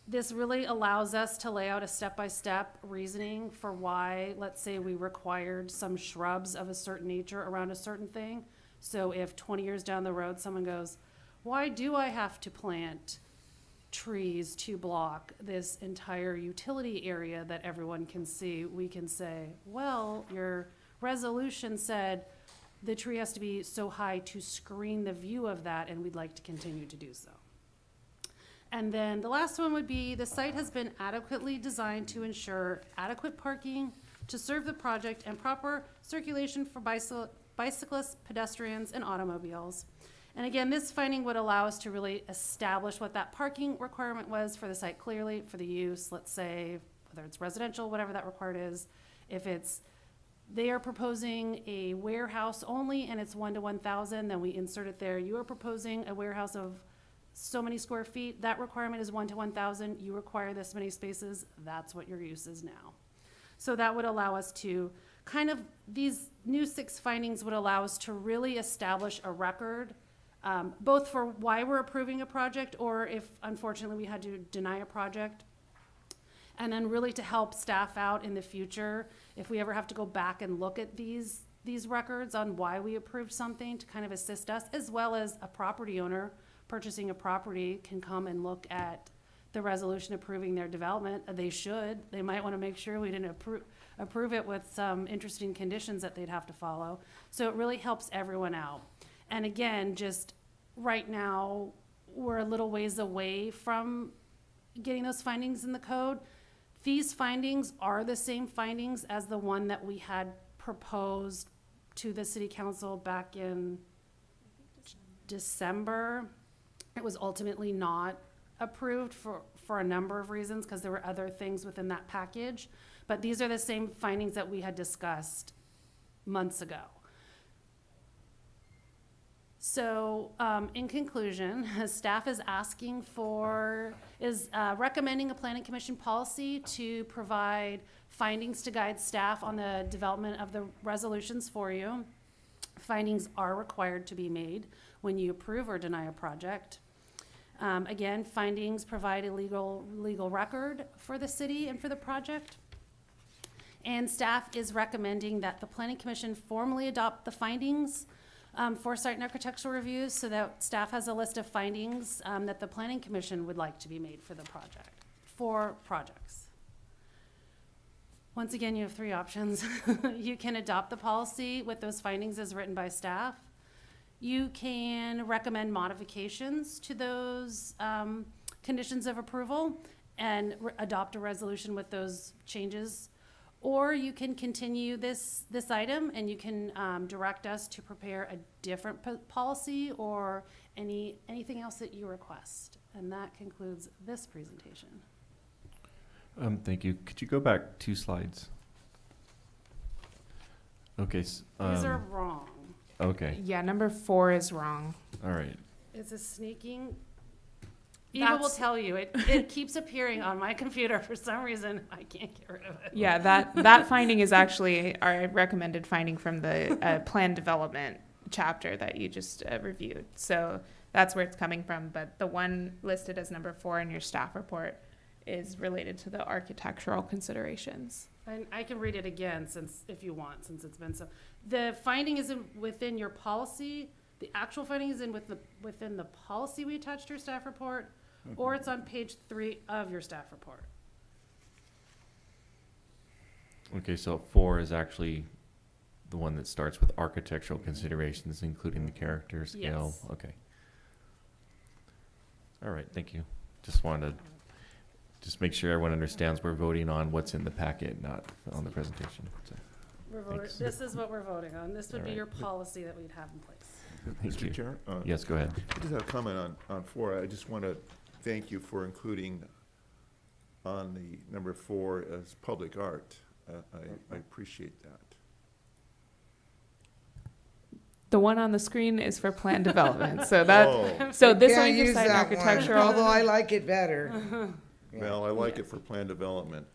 This really allows us to lay out a step-by-step reasoning for why, let's say we required some shrubs of a certain nature around a certain thing. So if 20 years down the road, someone goes, why do I have to plant trees to block this entire utility area that everyone can see? We can say, well, your resolution said the tree has to be so high to screen the view of that, and we'd like to continue to do so. And then the last one would be the site has been adequately designed to ensure adequate parking to serve the project and proper circulation for bicyclists, pedestrians, and automobiles. And again, this finding would allow us to really establish what that parking requirement was for the site clearly for the use, let's say, whether it's residential, whatever that required is. If they are proposing a warehouse only and it's 1 to 1,000, then we insert it there. You are proposing a warehouse of so many square feet. That requirement is 1 to 1,000. You require this many spaces. That's what your use is now. So that would allow us to these new 6 findings would allow us to really establish a record, both for why we're approving a project or if unfortunately we had to deny a project. And then really to help staff out in the future, if we ever have to go back and look at these records on why we approved something, to kind of assist us, as well as a property owner purchasing a property can come and look at the resolution approving their development. They might want to make sure we didn't approve it with some interesting conditions that they'd have to follow. So it really helps everyone out. And again, just right now, we're a little ways away from getting those findings in the code. These findings are the same findings as the one that we had proposed to the city council back in December. It was ultimately not approved for a number of reasons because there were other things within that package. But these are the same findings that we had discussed months ago. So, in conclusion, staff is recommending a planning commission policy to provide findings to guide staff on the development of the resolutions for you. Findings are required to be made when you approve or deny a project. Again, findings provide a legal record for the city and for the project. And staff is recommending that the planning commission formally adopt the findings for site and architectural reviews so that staff has a list of findings that the planning commission would like to be made for projects. Once again, you have 3 options. You can adopt the policy with those findings as written by staff. You can recommend modifications to those conditions of approval and adopt a resolution with those changes. Or you can continue this item and you can direct us to prepare a different policy or anything else that you request. And that concludes this presentation. Thank you. Could you go back 2 slides? Okay. These are wrong. Okay, Yeah, number 4 is wrong. all right. It's a sneaking. Eva will That's- tell you, it keeps appearing on my computer for some reason. I can't get rid of it. Yeah, that finding is actually our recommended finding from the plan development chapter that you just reviewed. So that's where it's coming from. But the one listed as number 4 in your staff report is related to the architectural considerations. And I can read it again if you want, since it's been so. The finding is within your policy. The actual finding is within the policy we attached to your staff report, or it's on page 3 of your staff report. Okay, so 4 is actually the one that starts with architectural considerations, including the character scale. Yes. Okay. All right, thank you. Just wanted to just make sure everyone understands we're voting on what's in the packet, not on the presentation. So, Thanks. This is what we're voting on. This would be All right. your policy that we'd have in place. Thank you. Mr. Chair? Yes, go ahead. I just have a comment on 4. I just want to thank you for including on the number 4 as public art. I appreciate that. The one on the screen is for plan development. So Oh. so this Can't one for use site that one, architectural. although I like it better. Well, I like it for plan development.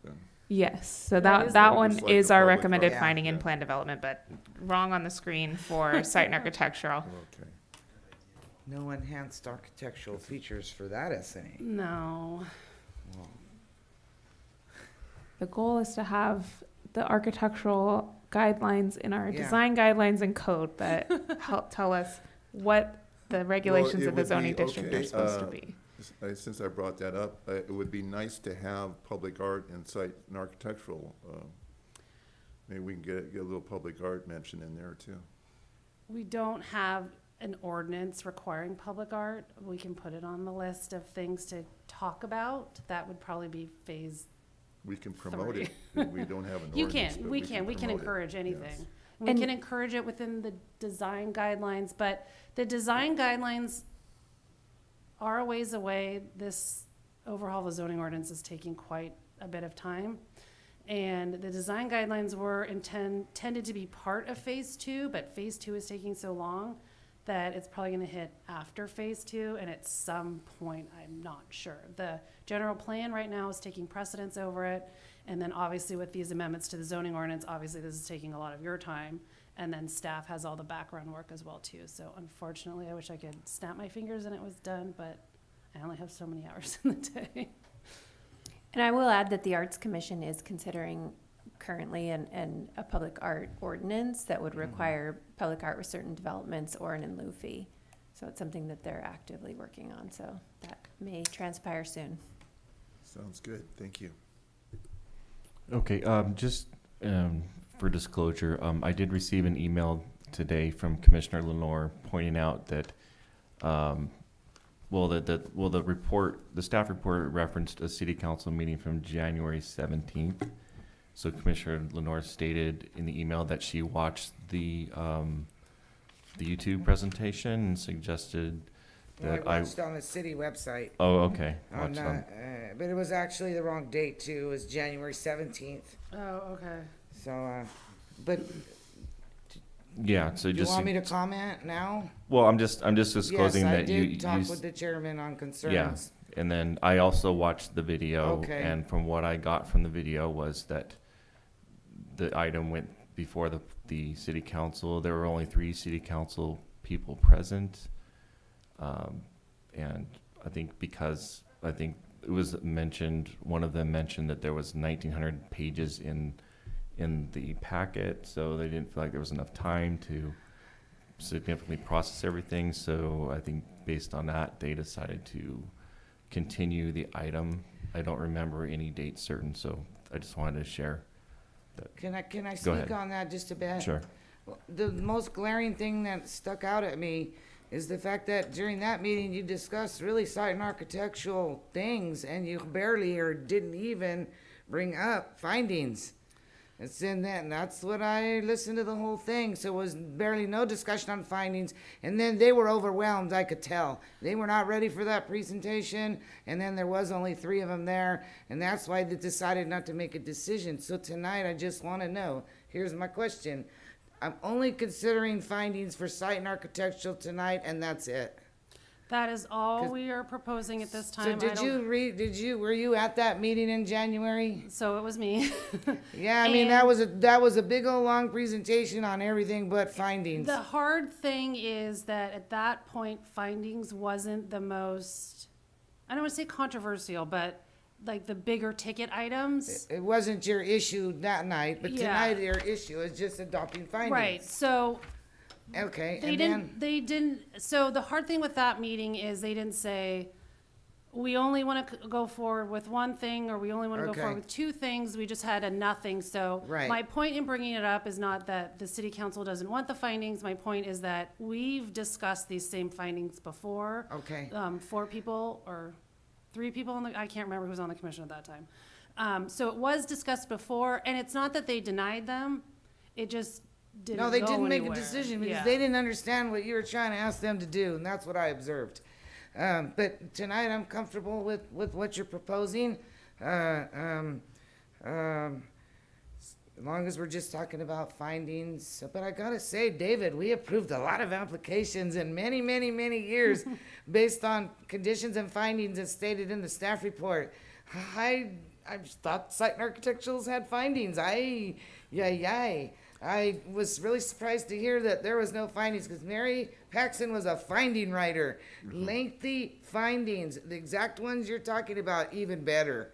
Yes, so That is that the- one Just like is the our public recommended art. finding in Yeah. plan development, but wrong on the screen for site and architectural. Okay. No enhanced architectural features for that SNA. No. The goal is to have the architectural guidelines in our Yeah. design guidelines and code that help tell us what the regulations it of the would zoning be- district okay, are supposed to be. Since I brought that up, it would be nice to have public art and site and architectural. Maybe we can get a little public art mention in there too. We don't have an ordinance requiring public art. We can put it on the list of things to talk about. That would probably be phase. We can promote it. We don't have an You ordinance, can, but we can promote it. encourage Yes. anything. We And- can encourage it within the design guidelines, but the design guidelines are a ways away. This overhaul of the zoning ordinance is taking quite a bit of time. And the design guidelines were intended to be part of phase 2, but phase 2 is taking so long that it's probably gonna hit after phase 2, and at some point, I'm not sure. The general plan right now is taking precedence over it, and then obviously with these amendments to the zoning ordinance, obviously this is taking a lot of your time, and then staff has all the background work as well too. So unfortunately, I wish I could snap my fingers and it was done, but I only have so many hours in the day. And I will add that the Arts Commission is considering currently a public art ordinance that would require public art with certain developments or an in lieu fee. So it's something that they're actively working on, so that may transpire soon. Sounds good. Thank you. Okay, just for disclosure, I did receive an email today from Commissioner Lenore pointing out that, the staff report referenced a city council meeting from January 17th. So Commissioner Lenore stated in the email that she watched the YouTube presentation and suggested Well, I that I. watched on the city website. Oh, okay. On, Watched on- but it was actually the wrong date too. It was January 17th. Oh, okay. So, but Yeah, so do you just. want me to comment now? Well, I'm just disclosing Yes, I that you. did talk you with the chairman on Yeah, concerns. and then I also watched the video, Okay. and from what I got from the video was that the item went before the city council. There were only 3 city council people present. And I think it was mentioned, one of them mentioned that there was 1,900 pages in the packet, so they didn't feel like there was enough time to significantly process everything. So I think based on that, they decided to continue the item. I don't remember any date certain, so I just wanted to share that. Can I Go speak ahead. on that just a bit? Sure. The most glaring thing that stuck out at me is the fact that during that meeting, you discussed really site and architectural things, and you barely or didn't even bring up findings. It's in that, and that's what I listened to the whole thing. So it was barely no discussion on findings, and then they were overwhelmed. I could tell they were not ready for that presentation, and then there was only 3 of them there, and that's why they decided not to make a decision. So tonight, I just want to know. Here's my question: I'm only considering findings for site and architectural tonight, and that's it. That is all we are proposing at this So time. were you at that meeting in January? So it was me. Yeah, I mean, that was a big old long presentation on everything but findings. The hard thing is that at that point, findings wasn't the most, I don't want to say controversial, but like the bigger ticket items. It wasn't your issue that night, but Yeah. tonight your issue is just adopting findings. Right, so Okay, they didn't, so the hard thing with that meeting is they didn't say, we only want to go forward with one thing, or we only want to go Okay. forward with two things. We just had a nothing. So Right. my point in bringing it up is not that the city council doesn't want the findings. My point is that we've discussed these same findings before. Okay. 4 people or 3 people I can't remember who was on the commission at that time. So it was discussed before, and it's not that they denied them. It just didn't No, they go didn't make a anywhere. decision because Yeah. they didn't understand what you were trying to ask them to do, and that's what I observed. But tonight I'm comfortable with what you're proposing. As long as we're just talking about findings. But I gotta say, David, we approved a lot of applications in many, many, many years based on conditions and findings as stated in the staff report. I thought site and architecturals had findings. I was really surprised to hear that there was no findings because Mary Paxson was a finding writer. Lengthy findings, the exact ones you're talking about, even better.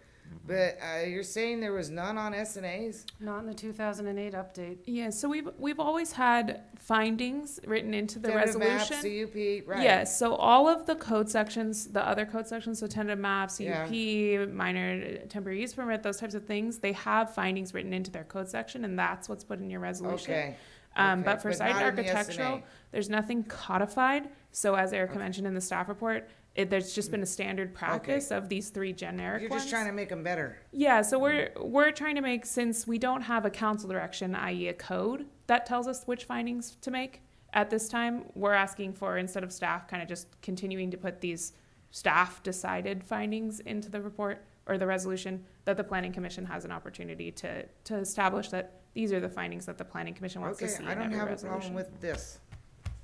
But you're saying there was none on S&As? Not in the 2008 update. Yeah, so we've always had findings written into the Tentative map, resolution. CUP, right? Yes, so all of the code sections, the other code sections, so tentative map, Yeah. CUP, minor temporary use permit, those types of things, they have findings written into their code section, and that's what's put in your resolution. Okay. But for site not in the architectural, S&A. there's nothing codified. So as Erica mentioned in the staff report, there's just been a standard practice of these 3 generic You're ones. just trying to make them better. Yeah, so we're trying to make, since we don't have a council direction, i.e. a code that tells us which findings to make at this time, we're asking for, instead of staff kind of just continuing to put these staff decided findings into the report or the resolution, that the planning commission has an opportunity to establish that these are the findings that the planning commission wants to Okay, see in I don't every have a resolution. problem with this.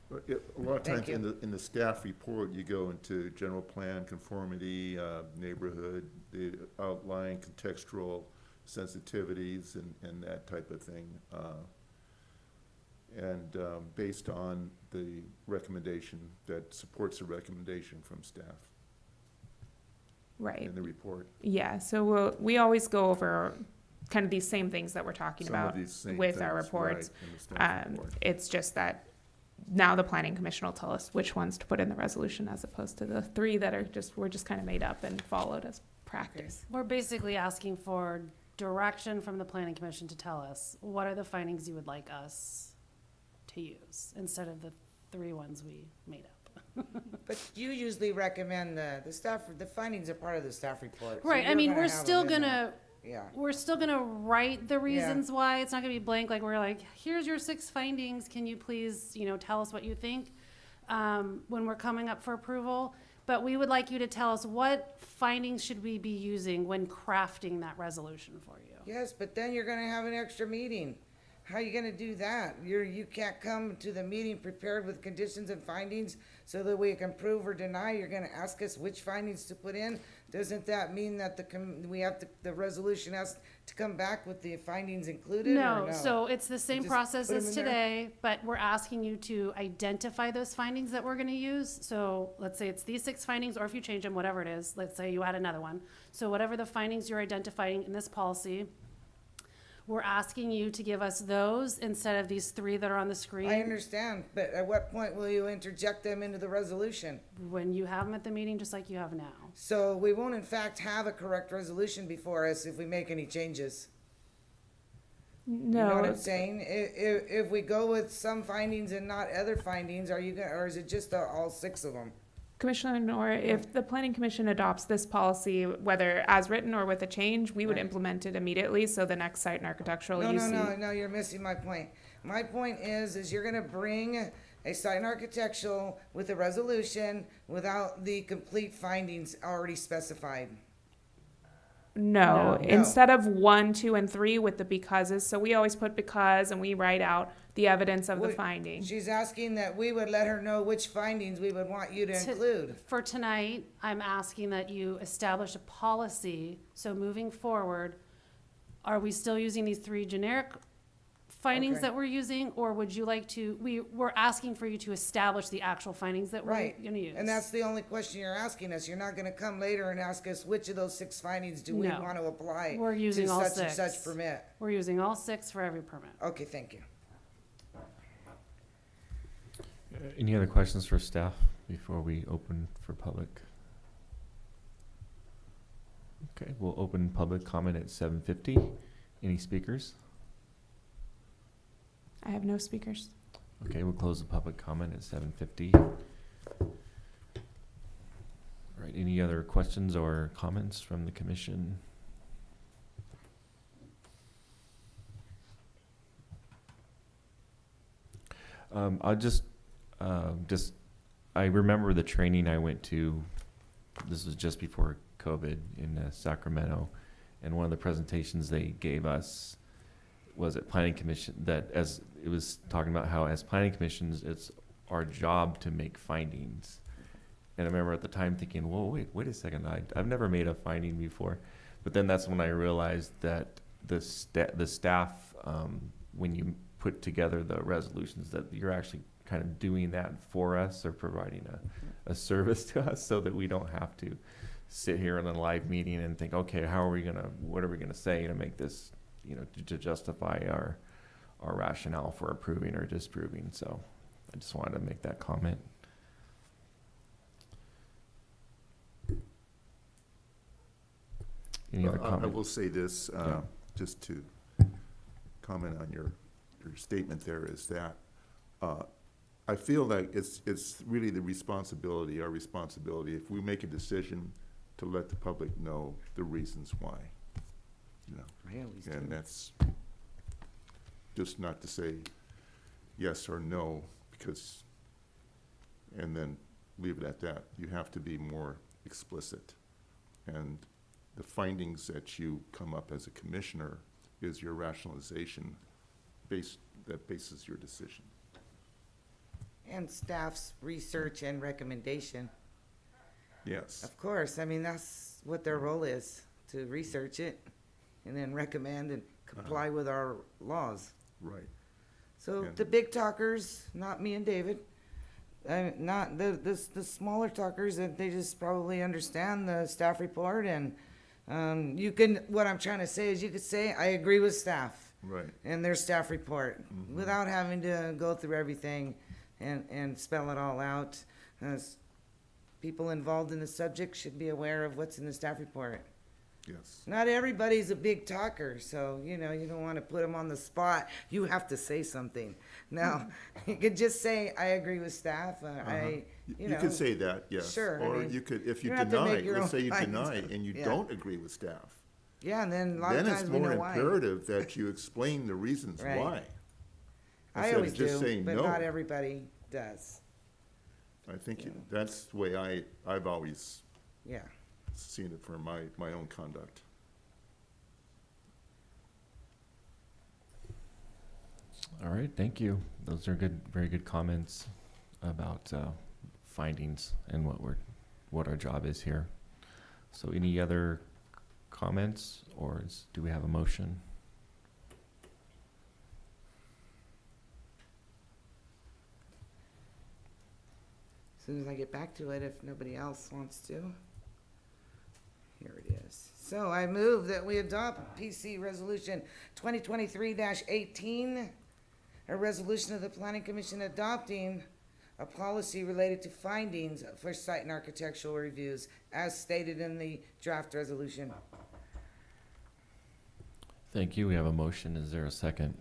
But a lot of Thank times in the staff report, you go into general plan, conformity, neighborhood, the outline, contextual sensitivities and that type of thing. And based on the recommendation that supports the recommendation from staff Right. in the report. Yeah, so we always go over kind of these same things that we're talking Some of about these same with our things, reports. right, in the staff report. It's just that now the planning commission will tell us which ones to put in the resolution as opposed to the 3 that were just kind of made up and followed as practice. We're basically asking for direction from the planning commission to tell us what are the findings you would like us to use instead of the 3 ones we made up. But you usually recommend the findings are part of the staff report. so Right, I you're mean, gonna we're have still them in there. gonna, Yeah. we're still gonna write the reasons why. It's not gonna be blank, like we're like, here's your 6 findings, can you please, tell us what you think, when we're coming up for approval. But we would like you to tell us what findings should we be using when crafting that resolution for you. Yes, but then you're gonna have an extra meeting. How are you gonna do that? You can't come to the meeting prepared with conditions and findings so that we can approve or deny. You're gonna ask us which findings to put in. Doesn't that mean that the resolution has to come back with the findings included or no? No, so it's the same Just process put 'em as in there? today, but we're asking you to identify those findings that we're gonna use. So let's say it's these 6 findings, or if you change them, whatever it is, let's say you add another one. So whatever the findings you're identifying in this policy, we're asking you to give us those instead of these 3 that are on the screen. I understand, but at what point will you interject them into the resolution? When you have them at the meeting, just like you have now. So we won't in fact have a correct resolution before us if we make any changes. You know what No, I'm saying? If we go with some findings and not other findings, or is it just all 6 of them? Commissioner Nora, if the planning commission adopts this policy, whether as written or with a change, we would Right. implement it immediately, so the next site and architectural you see. No, you're missing my point. My point is you're gonna bring a site and architectural with a resolution without the complete findings already specified. No, No. instead of 1, 2, and 3 with the becauses, so we always put because and we write out the evidence of the Wait, finding. She's asking that we would let her know which findings we would want you to To- include. For tonight, I'm asking that you establish a policy, so moving forward, are we still using these 3 generic findings Okay. that we're using, or would you like to, we're asking for you to establish the actual findings that we're Right. gonna use? And that's the only question you're asking us. You're not gonna come later and ask us which of those 6 findings do we No. want to apply We're using to all such and 6. such permit. We're using all 6 for every permit. Okay, thank you. Any other questions for staff before we open for public? Okay, we'll open public comment at 7:50. Any speakers? I have no speakers. Okay, we'll close the public comment at 7:50. All right, any other questions or comments from the commission? I'll just, I remember the training I went to, this was just before COVID in Sacramento, and one of the presentations they gave us was at planning commission, that as it was talking about how as planning commissions, it's our job to make findings. And I remember at the time thinking, whoa, wait a second, I've never made a finding before. But then that's when I realized that the staff, when you put together the resolutions, that you're actually kind of doing that for us, or providing a service to us, so that we don't have to sit here in a live meeting and think, okay, what are we gonna say to make this, to justify our rationale for approving or disproving. So I just wanted to make that comment. Any other I comment? will say this, Yeah. just to comment on your statement there, is that I feel like it's really our responsibility, if we make a decision, to let the public know the reasons why. And that's just not to say yes or no, because, and then leave it at that. You have to be more explicit. And the findings that you come up as a commissioner is your rationalization that bases your decision. And staff's research and recommendation. Yes. Of course, I mean, that's what their role is, to research it and then recommend and comply with our laws. Right. So And- the big talkers, not me and David, not the smaller talkers, that they just probably understand the staff report, and what I'm trying to say is, you could say, I agree with staff. Right. And their staff report, without having to go through everything and spell it all out. People involved in the subject should be aware of what's in the staff report. Yes. Not everybody's a big talker, so, you don't want to put them on the spot. You have to say something. Now, you could just say, I agree with staff, You could say that, yes. Sure, I Or mean, you could, if you you have to deny, make your let's own say you findings. deny and you Yeah. don't agree with staff. Yeah, and then a lot of Then it's times we more know why. imperative that you explain the reasons Right. why. I instead of always just do, saying but no. not everybody does. I think that's the way I've always Yeah. seen it for my own conduct. All right, thank you. Those are very good comments about findings and what our job is here. So any other comments, or do we have a motion? As soon as I get back to it, if nobody else wants to. Here it is. So I move that we adopt PC Resolution 2023-18, a resolution of the Planning Commission adopting a policy related to findings for site and architectural reviews, as stated in the draft resolution. Thank you. We have a motion. Is there a second?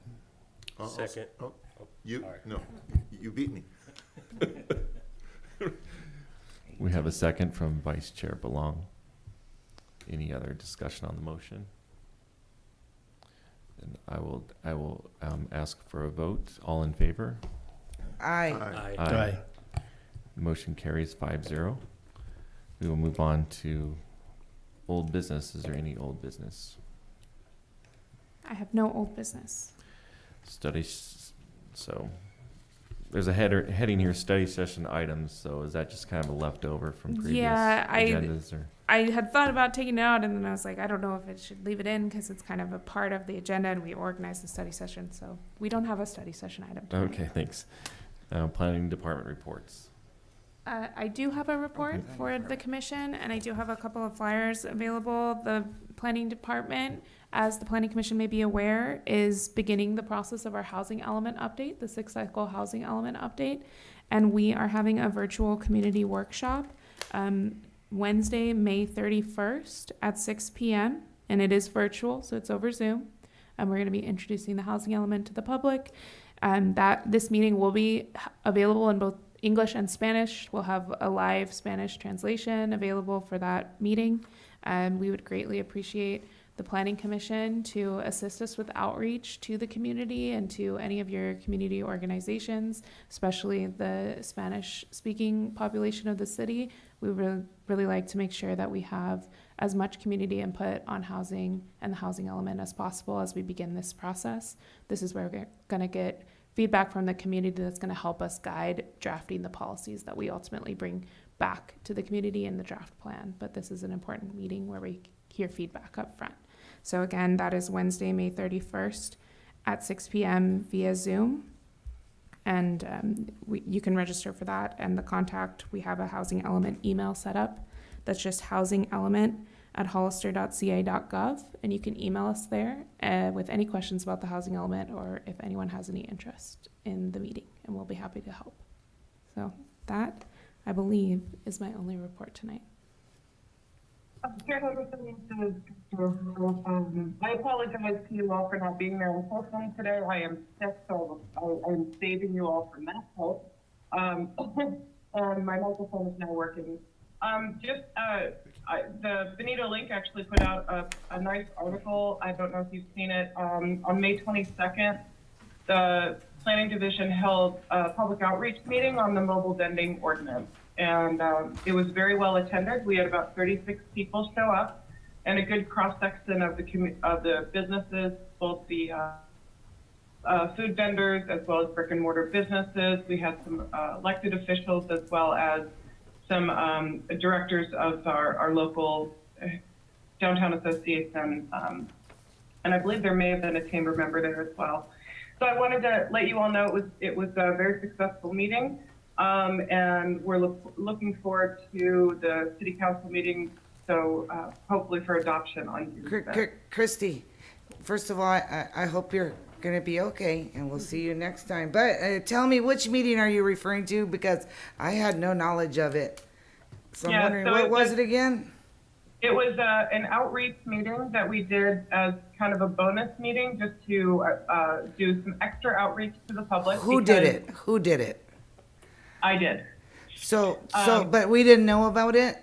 Second. You beat me. We have a second from Vice Chair Belong. Any other discussion on the motion? And I will ask for a vote. All in favor? Aye. Aye. The motion carries 5-0. We will move on to old business. Is there any old business? I have no old business. Study So there's a heading here, study session items. So is that just kind of a leftover from previous Yeah, agendas? Or? I had thought about taking it out, and then I was like, I don't know if it should leave it in because it's kind of a part of the agenda, and we organize the study session. So we don't have a study session item tonight. Okay, thanks. Planning department reports. I do have a report for the commission, and I do have a couple of flyers available. The planning department, as the planning commission may be aware, is beginning the process of our housing element update, the 6th cycle housing element update. And we are having a virtual community workshop Wednesday, May 31st at 6 p.m. And it is virtual, so it's over Zoom. And we're going to be introducing the housing element to the public. This meeting will be available in both English and Spanish. We'll have a live Spanish translation available for that meeting. We would greatly appreciate the Planning Commission to assist us with outreach to the community and to any of your community organizations, especially the Spanish-speaking population of the city. We would really like to make sure that we have as much community input on housing and the housing element as possible as we begin this process. This is where we're going to get feedback from the community that's going to help us guide drafting the policies that we ultimately bring back to the community in the draft plan. But this is an important meeting where we hear feedback up front. So again, that is Wednesday, May 31st at 6 p.m. via Zoom. And you can register for that. And the contact, we have a housing element email set up. That's just housingelement@hollister.ca.gov. And you can email us there with any questions about the housing element or if anyone has any interest in the meeting. And we'll be happy to help. So that, I believe, is my only report tonight. Chair Henderson, I apologize to you all for not being there in person today. I am sick, so I'm saving you all from that help. And my microphone is now working. The Benito Link actually put out a nice article. I don't know if you've seen it. On May 22nd, the Planning Division held a public outreach meeting on the mobile vending ordinance. And it was very well attended. We had about 36 people show up, and a good cross-section of the businesses, both the food vendors as well as brick and mortar businesses. We had some elected officials as well as some directors of our local downtown association. And I believe there may have been a chamber member there as well. So I wanted to let you all know it was a very successful meeting. And we're looking forward to the city council meeting, so hopefully for adoption on June 5th. Christy, first of all, I hope you're going to be okay, and we'll see you next time. But tell me, which meeting are you referring to? Because I had no knowledge of it. So I'm wondering, what was it again? It was an outreach meeting that we did as kind of a bonus meeting, just to do some extra outreach to the public. Who did it? Who did it? I did. But we didn't know about it?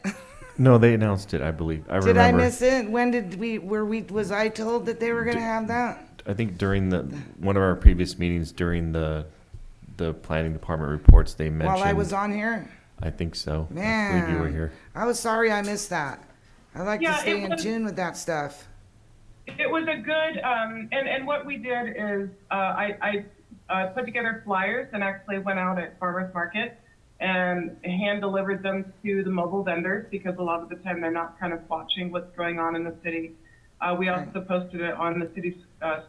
No, they announced it, I believe. I remember. Did I miss it? When did was I told that they were going to have that? I think during one of our previous meetings during the planning department reports, they mentioned. While I was on here? I think so. Man. I believe you were here. I was sorry I missed that. I like to stay in tune with that stuff. It was a good, and what we did is I put together flyers and actually went out at farmers market and hand delivered them to the mobile vendors, because a lot of the time they're not kind of watching what's going on in the city. We also posted it on the city's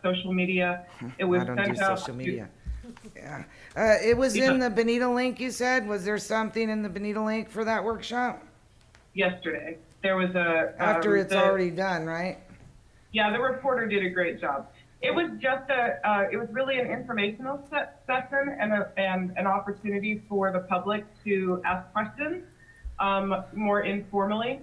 social media. It was sent out social media. Yeah. It was in the Benito Link, you said? Was there something in the Benito Link for that workshop? Yesterday. There was after it's already done, right? Yeah, the reporter did a great job. It was just it was really an informational session and an opportunity for the public to ask questions more informally,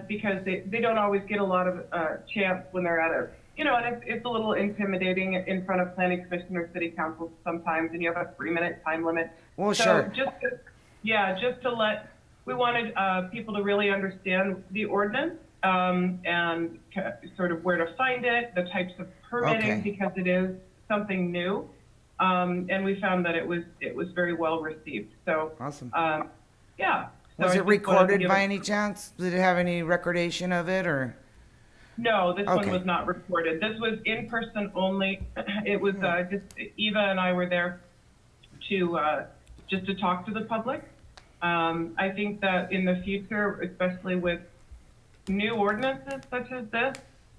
because they don't always get a lot of chance when they're at and it's a little intimidating in front of planning commission or city council sometimes, and you have a 3-minute time limit. Well, so sure. We wanted people to really understand the ordinance and sort of where to find it, the types of permitting, because it is something new, and we found that it was very well received. So awesome. Yeah. So was it recorded by any chance? Did it have any recordation of it, or? No, this one was not recorded. This was in person only. It was just Eva and I were there to just to talk to the public. I think that in the future, especially with new ordinances such as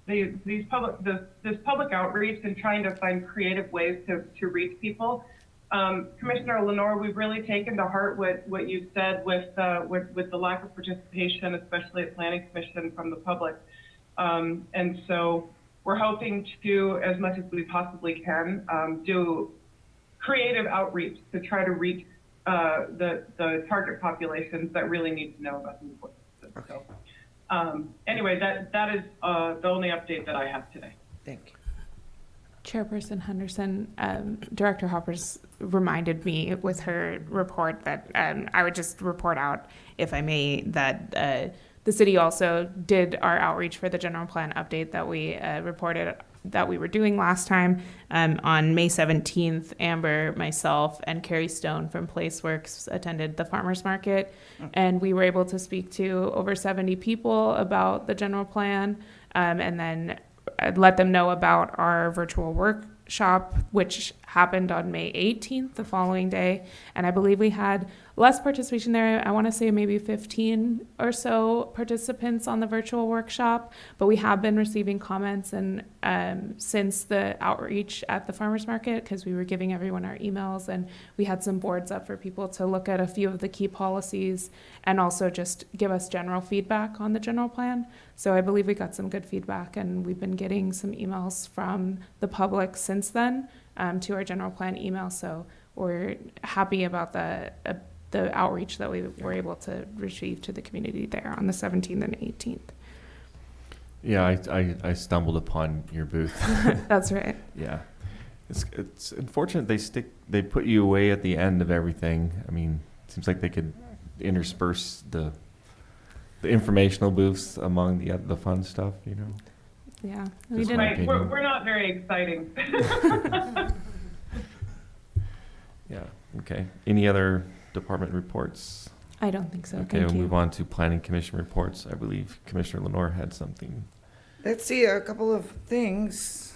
this public outreach and trying to find creative ways to reach people. Commissioner Lenore, we've really taken to heart what you said with the lack of participation, especially at Planning Commission from the public. And so we're hoping to, as much as we possibly can, do creative outreach to try to reach the target populations that really need to know about these ordinances. Okay. So, anyway, that is the only update that I have today. Thank you. Chairperson Henderson, Director Hoppers reminded me with her report that I would just report out, if I may, that the city also did our outreach for the general plan update that we reported that we were doing last time. On May 17th, Amber, myself, and Carrie Stone from PlaceWorks attended the farmers market, and we were able to speak to over 70 people about the general plan, and then let them know about our virtual workshop, which happened on May 18th, the following day. And I believe we had less participation there. I want to say maybe 15 or so participants on the virtual workshop, but we have been receiving comments and since the outreach at the farmers market, because we were giving everyone our emails, and we had some boards up for people to look at a few of the key policies and also just give us general feedback on the general plan. So I believe we got some good feedback, and we've been getting some emails from the public since then to our general plan email. So we're happy about the outreach that we were able to receive to the community there on the 17th and 18th. Yeah, I stumbled upon your booth. That's right. Yeah. It's unfortunate they put you away at the end of everything. I mean, it seems like they could intersperse the informational booths among the fun stuff, you know? Yeah. We Just didn't. Right, we're not very exciting. Yeah, okay. Any other department reports? I don't think so. Okay, Thank we'll you. move on to planning commission reports. I believe Commissioner Lenore had something. Let's see a couple of things.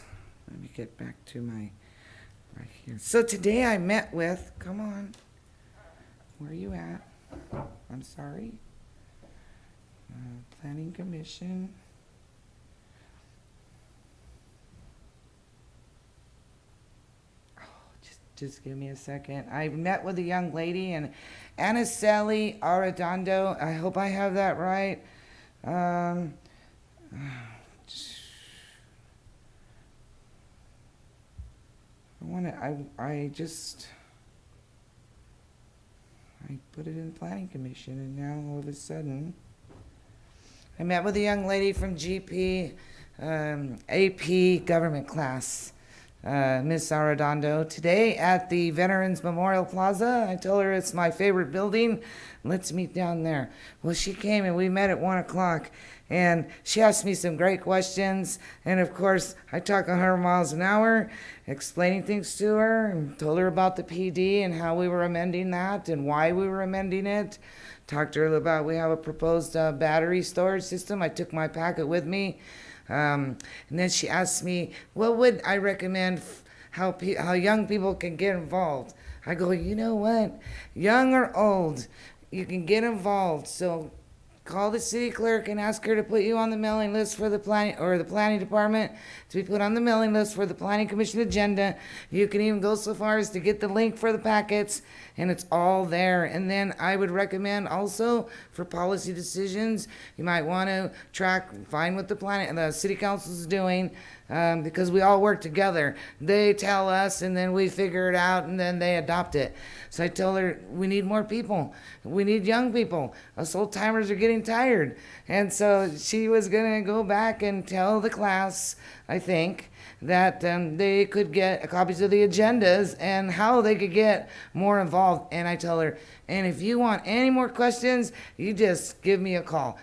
Let me get back to my right here. So today I met with, come on, where are you at? I'm sorry. Planning Commission. Oh, just give me a second. I met with a young lady and Anaceli Arredondo. I hope I have that right. I put it in Planning Commission, and now all of a sudden, I met with a young lady from GP, AP government class, Miss Arredondo, today at the Veterans Memorial Plaza. I told her it's my favorite building. Let's meet down there. Well, she came and we met at 1 o'clock. And she asked me some great questions. And of course, I talked 100 miles an hour, explaining things to her, and told her about the PD and how we were amending that and why we were amending it. Talked to her about we have a proposed battery storage system. I took my packet with me. And then she asked me, what would I recommend how young people can get involved? I go, you know what? Young or old, you can get involved. So call the city clerk and ask her to put you on the mailing list for the planning department to be put on the mailing list for the planning commission agenda. You can even go so far as to get the link for the packets, and it's all there. And then I would recommend also for policy decisions, you might want to find what the city council is doing, because we all work together. They tell us, and then we figure it out, and then they adopt it. So I told her, we need more people. We need young people. Us old timers are getting tired. And so she was going to go back and tell the class, I think, that they could get copies of the agendas and how they could get more involved. And I told her, and if you want any more questions, you just give me a call.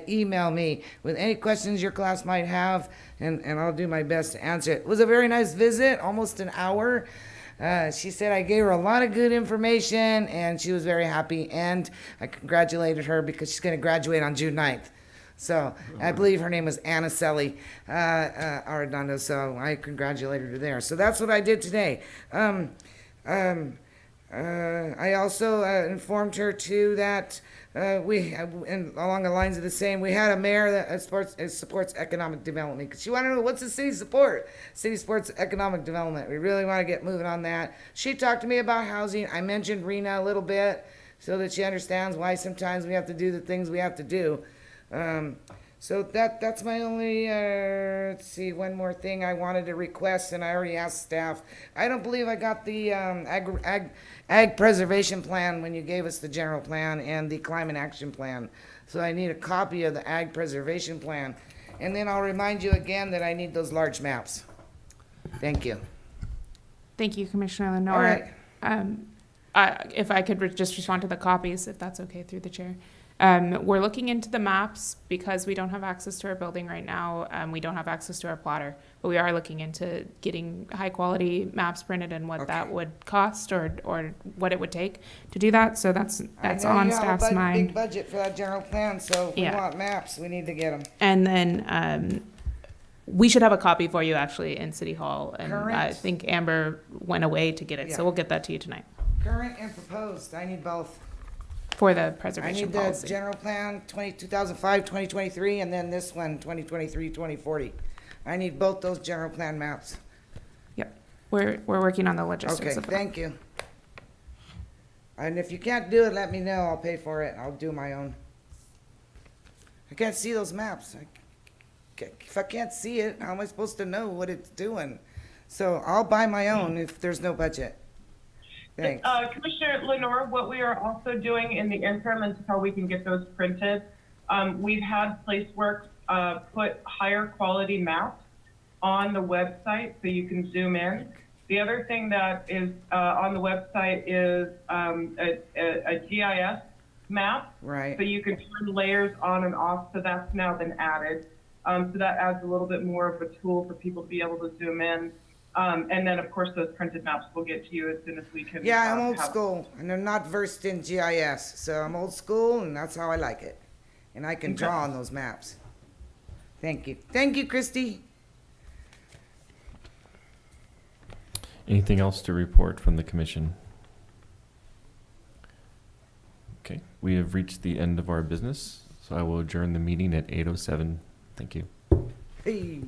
Email me with any questions your class might have, and I'll do my best to answer it. It was a very nice visit, almost an hour. She said I gave her a lot of good information, and she was very happy, and I congratulated her because she's going to graduate on June 9th. So I believe her name was Anaceli Arredondo, so I congratulated her there. So that's what I did today. I also informed her too that and along the lines of the same, we had a mayor that supports economic development. 'Cause she wanted to know what's the city support. City supports economic development. We really want to get moving on that. She talked to me about housing. I mentioned Rena a little bit so that she understands why sometimes we have to do the things we have to do. So that's my only, let's see, one more thing I wanted to request, and I already asked staff. I don't believe I got the ag preservation plan when you gave us the general plan and the climate action plan. So I need a copy of the ag preservation plan. And then I'll remind you again that I need those large maps. Thank you. Thank you, Commissioner Lenore. All right. If I could just respond to the copies, if that's okay through the chair. We're looking into the maps because we don't have access to our building right now. We don't have access to our plotter, but we are looking into getting high quality maps printed and what that would cost or what it would take to do that. So that's on staff's Big mind. budget for that general plan, so if we Yeah. want maps, we need to get them. And then we should have a copy for you actually in City Hall. And I Current. think Amber went away to get it, Yeah. so we'll get that to you tonight Current and proposed, I need both. for the I preservation need the policy. general plan 2005, 2023, and then this one, 2023, 2040. I need both those general plan maps. Yep, we're working on the Okay, logistics of that. thank you. And if you can't do it, let me know, I'll pay for it, I'll do my own. I can't see those maps. If I can't see it, how am I supposed to know what it's doing? So I'll buy my own if there's no budget. Thanks. Commissioner Lenore, what we are also doing in the interim until we can get those printed, we've had Placeworks put higher quality maps on the website so you can zoom in. The other thing that is on the website is a GIS map. Right. So you can turn layers on and off, so that's now been added. So that adds a little bit more of a tool for people to be able to zoom in. And then, of course, those printed maps will get to you as soon as we can. Yeah, I'm old have- school, and I'm not versed in GIS, so I'm old school, and that's how I like it. And I can draw on those maps. Thank you. Thank you, Christy. Anything else to report from the commission? Okay, we have reached the end of our business, so I will adjourn the meeting at 8:07. Thank you. Hey.